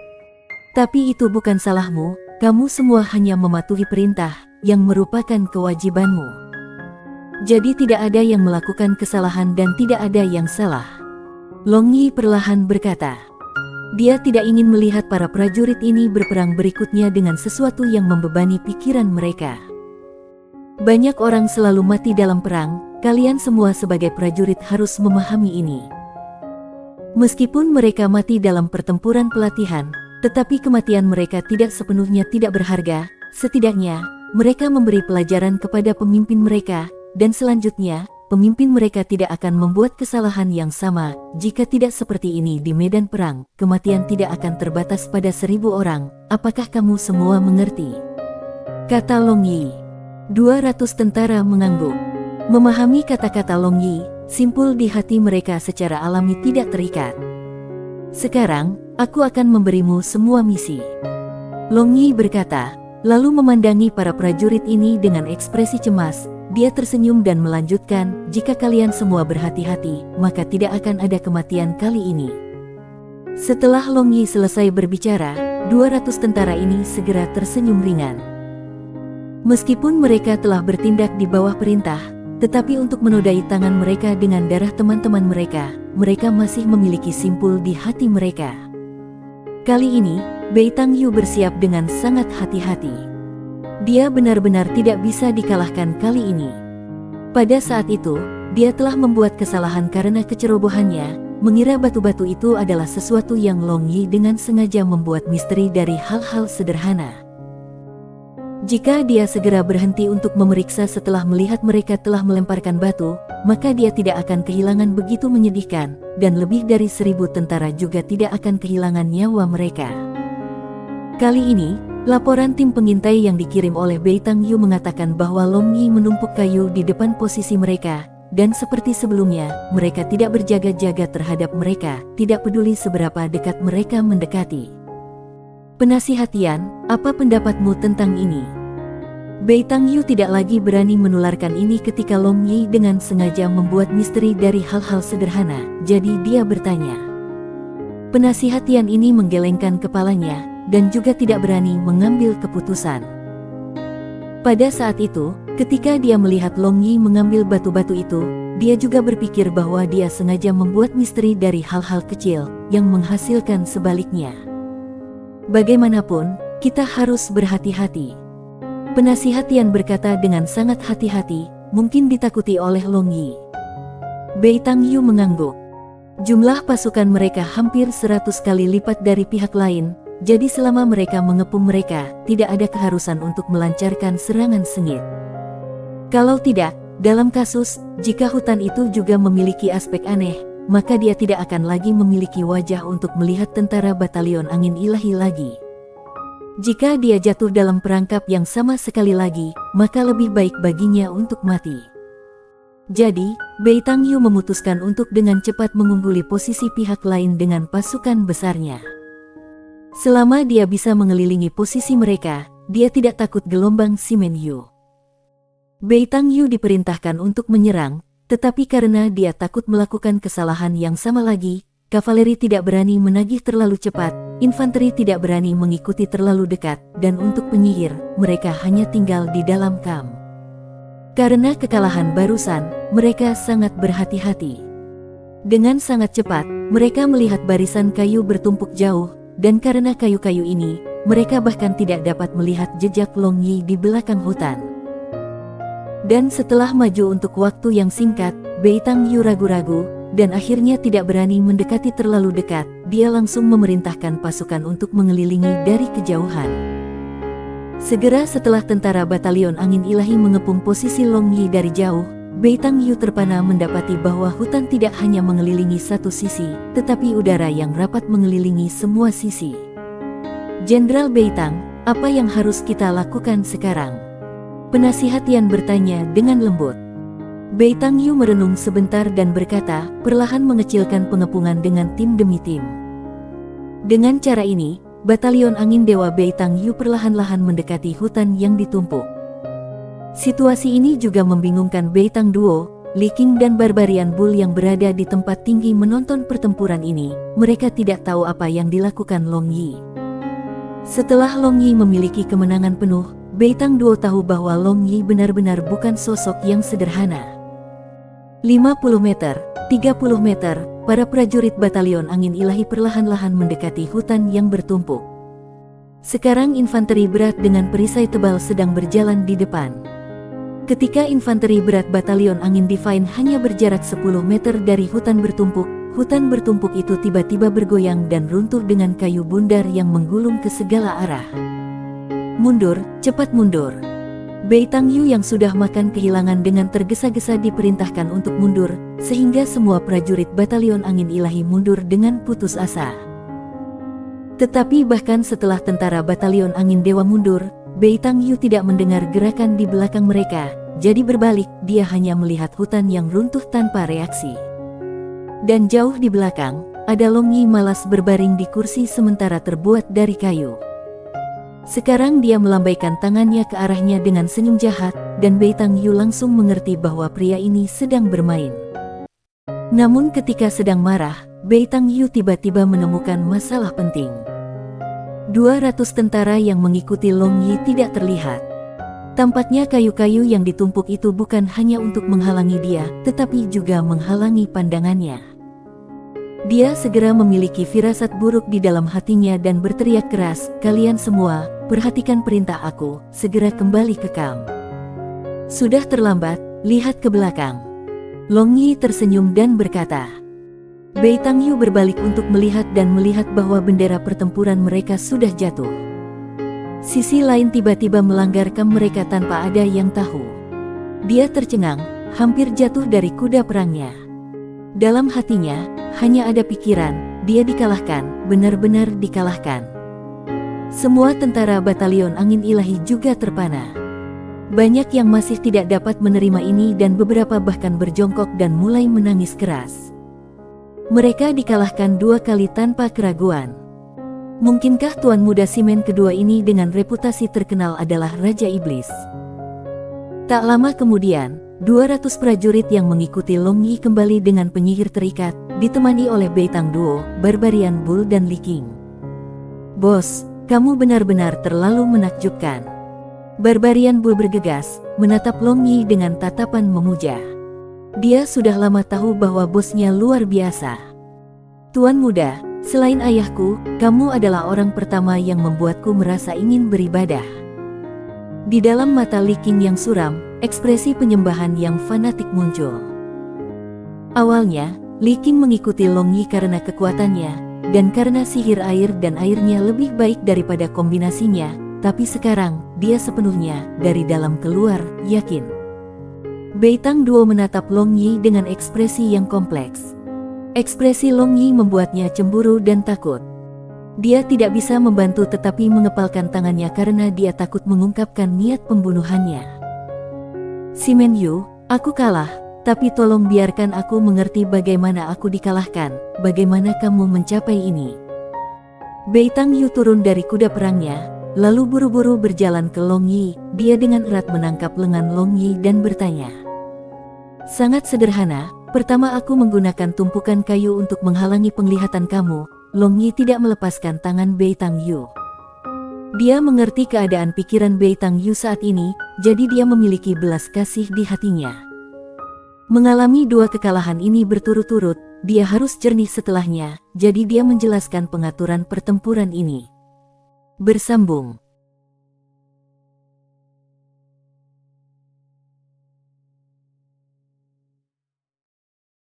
Tapi itu bukan salahmu, kamu semua hanya mematuhi perintah, yang merupakan kewajibanmu. Jadi tidak ada yang melakukan kesalahan dan tidak ada yang salah. Long Yi perlahan berkata. Dia tidak ingin melihat para prajurit ini berperang berikutnya dengan sesuatu yang membebani pikiran mereka. Banyak orang selalu mati dalam perang, kalian semua sebagai prajurit harus memahami ini. Meskipun mereka mati dalam pertempuran pelatihan, tetapi kematian mereka tidak sepenuhnya tidak berharga, setidaknya, mereka memberi pelajaran kepada pemimpin mereka, dan selanjutnya, pemimpin mereka tidak akan membuat kesalahan yang sama. Jika tidak seperti ini di medan perang, kematian tidak akan terbatas pada 1000 orang. Apakah kamu semua mengerti? Kata Long Yi. 200 tentara mengangguk. Memahami kata-kata Long Yi, simpul di hati mereka secara alami tidak terikat. Sekarang, aku akan memberimu semua misi. Long Yi berkata, lalu memandangi para prajurit ini dengan ekspresi cemas. Dia tersenyum dan melanjutkan, jika kalian semua berhati-hati, maka tidak akan ada kematian kali ini. Setelah Long Yi selesai berbicara, 200 tentara ini segera tersenyum ringan. Meskipun mereka telah bertindak di bawah perintah, tetapi untuk menodai tangan mereka dengan darah teman-teman mereka, mereka masih memiliki simpul di hati mereka. Kali ini, Beitang Yu bersiap dengan sangat hati-hati. Dia benar-benar tidak bisa dikalahkan kali ini. Pada saat itu, dia telah membuat kesalahan karena kecerobohannya, mengira batu-batu itu adalah sesuatu yang Long Yi dengan sengaja membuat misteri dari hal-hal sederhana. Jika dia segera berhenti untuk memeriksa setelah melihat mereka telah melemparkan batu, maka dia tidak akan kehilangan begitu menyedihkan, dan lebih dari 1000 tentara juga tidak akan kehilangan nyawa mereka. Kali ini, laporan tim pengintai yang dikirim oleh Beitang Yu mengatakan bahwa Long Yi menumpuk kayu di depan posisi mereka, dan seperti sebelumnya, mereka tidak berjaga-jaga terhadap mereka, tidak peduli seberapa dekat mereka mendekati. Penasihatian, apa pendapatmu tentang ini? Bei Tangyu tidak lagi berani menularkan ini ketika Long Yi dengan sengaja membuat misteri dari hal-hal sederhana, jadi dia bertanya. Penasihatian ini menggelengkan kepalanya, dan juga tidak berani mengambil keputusan. Pada saat itu, ketika dia melihat Long Yi mengambil batu-batu itu, dia juga berpikir bahwa dia sengaja membuat misteri dari hal-hal kecil, yang menghasilkan sebaliknya. Bagaimanapun, kita harus berhati-hati. Penasihatian berkata dengan sangat hati-hati, mungkin ditakuti oleh Long Yi. Bei Tangyu mengangguk. Jumlah pasukan mereka hampir 100 kali lipat dari pihak lain, jadi selama mereka mengepung mereka, tidak ada keharusan untuk melancarkan serangan sengit. Kalau tidak, dalam kasus, jika hutan itu juga memiliki aspek aneh, maka dia tidak akan lagi memiliki wajah untuk melihat tentara batalion angin ilahi lagi. Jika dia jatuh dalam perangkap yang sama sekali lagi, maka lebih baik baginya untuk mati. Jadi, Bei Tangyu memutuskan untuk dengan cepat mengungguli posisi pihak lain dengan pasukan besarnya. Selama dia bisa mengelilingi posisi mereka, dia tidak takut gelombang Simenyu. Bei Tangyu diperintahkan untuk menyerang, tetapi karena dia takut melakukan kesalahan yang sama lagi, kavaleri tidak berani menagih terlalu cepat, infanteri tidak berani mengikuti terlalu dekat, dan untuk penyihir, mereka hanya tinggal di dalam kamp. Karena kekalahan barusan, mereka sangat berhati-hati. Dengan sangat cepat, mereka melihat barisan kayu bertumpuk jauh, dan karena kayu-kayu ini, mereka bahkan tidak dapat melihat jejak Long Yi di belakang hutan. Dan setelah maju untuk waktu yang singkat, Bei Tangyu ragu-ragu, dan akhirnya tidak berani mendekati terlalu dekat, dia langsung memerintahkan pasukan untuk mengelilingi dari kejauhan. Segera setelah tentara batalion angin ilahi mengepung posisi Long Yi dari jauh, Bei Tangyu terpana mendapati bahwa hutan tidak hanya mengelilingi satu sisi, tetapi udara yang rapat mengelilingi semua sisi. Jenderal Bei Tang, apa yang harus kita lakukan sekarang? Penasihatian bertanya dengan lembut. Bei Tangyu merenung sebentar dan berkata, perlahan mengecilkan pengepungan dengan tim demi tim. Dengan cara ini, batalion angin Dewa Bei Tangyu perlahan-lahan mendekati hutan yang ditumpuk. Situasi ini juga membingungkan Bei Tang Duo, Li Qing dan Barbarian Bull yang berada di tempat tinggi menonton pertempuran ini. Mereka tidak tahu apa yang dilakukan Long Yi. Setelah Long Yi memiliki kemenangan penuh, Bei Tang Duo tahu bahwa Long Yi benar-benar bukan sosok yang sederhana. 50 meter, 30 meter, para prajurit batalion angin ilahi perlahan-lahan mendekati hutan yang bertumpuk. Sekarang infanteri berat dengan perisai tebal sedang berjalan di depan. Ketika infanteri berat batalion angin Divine hanya berjarak 10 meter dari hutan bertumpuk itu tiba-tiba bergoyang dan runtuh dengan kayu bundar yang menggulung ke segala arah. Mundur, cepat mundur. Bei Tangyu yang sudah makan kehilangan dengan tergesa-gesa diperintahkan untuk mundur, sehingga semua prajurit batalion angin ilahi mundur dengan putus asa. Tetapi bahkan setelah tentara batalion angin dewa mundur, Bei Tangyu tidak mendengar gerakan di belakang mereka, jadi berbalik, dia hanya melihat hutan yang runtuh tanpa reaksi. Dan jauh di belakang, ada Long Yi malas berbaring di kursi sementara terbuat dari kayu. Sekarang dia melambaikan tangannya ke arahnya dengan senyum jahat, dan Bei Tangyu langsung mengerti bahwa pria ini sedang bermain. Namun ketika sedang marah, Bei Tangyu tiba-tiba menemukan masalah penting. 200 tentara yang mengikuti Long Yi tidak terlihat. Tampaknya kayu-kayu yang ditumpuk itu bukan hanya untuk menghalangi dia, tetapi juga menghalangi pandangannya. Dia segera memiliki firasat buruk di dalam hatinya dan berteriak keras, "Kalian semua, perhatikan perintah aku, segera kembali ke kamp." Sudah terlambat, lihat ke belakang. Long Yi tersenyum dan berkata. Bei Tangyu berbalik untuk melihat dan melihat bahwa bendera pertempuran mereka sudah jatuh. Sisi lain tiba-tiba melanggar kamp mereka tanpa ada yang tahu. Dia tercengang, hampir jatuh dari kuda perangnya. Dalam hatinya, hanya ada pikiran, dia dikalahkan, benar-benar dikalahkan. Semua tentara batalion angin ilahi juga terpana. Banyak yang masih tidak dapat menerima ini dan beberapa bahkan berjongkok dan mulai menangis keras. Mereka dikalahkan 2 kali tanpa keraguan. Mungkinkah Tuan Muda Simen kedua ini dengan reputasi terkenal adalah Raja Iblis? Tak lama kemudian, 200 prajurit yang mengikuti Long Yi kembali dengan penyihir terikat, ditemani oleh Beitang Duo, Barbarian Bull dan Li Qing. "Bos, kamu benar-benar terlalu menakjubkan." Barbarian Bull bergegas, menatap Long Yi dengan tatapan memuja. Dia sudah lama tahu bahwa bosnya luar biasa. "Tuan muda, selain ayahku, kamu adalah orang pertama yang membuatku merasa ingin beribadah." Di dalam mata Li Qing yang suram, ekspresi penyembahan yang fanatik muncul. Awalnya, Li Qing mengikuti Long Yi karena kekuatannya, dan karena sihir air dan airnya lebih baik daripada kombinasinya, tapi sekarang, dia sepenuhnya, dari dalam keluar, yakin. Beitang Duo menatap Long Yi dengan ekspresi yang kompleks. Ekspresi Long Yi membuatnya cemburu dan takut. Dia tidak bisa membantu tetapi mengepalkan tangannya karena dia takut mengungkapkan niat pembunuhannya. "Simen Yu, aku kalah, tapi tolong biarkan aku mengerti bagaimana aku dikalahkan, bagaimana kamu mencapai ini." Beitang Yu turun dari kuda perangnya, lalu buru-buru berjalan ke Long Yi. Dia dengan erat menangkap lengan Long Yi dan bertanya. "Sangat sederhana, pertama aku menggunakan tumpukan kayu untuk menghalangi penglihatan kamu." Long Yi tidak melepaskan tangan Beitang Yu. Dia mengerti keadaan pikiran Beitang Yu saat ini, jadi dia memiliki belas kasih di hatinya. Mengalami dua kekalahan ini berturut-turut, dia harus jernih setelahnya, jadi dia menjelaskan pengaturan pertempuran ini. Bersambung.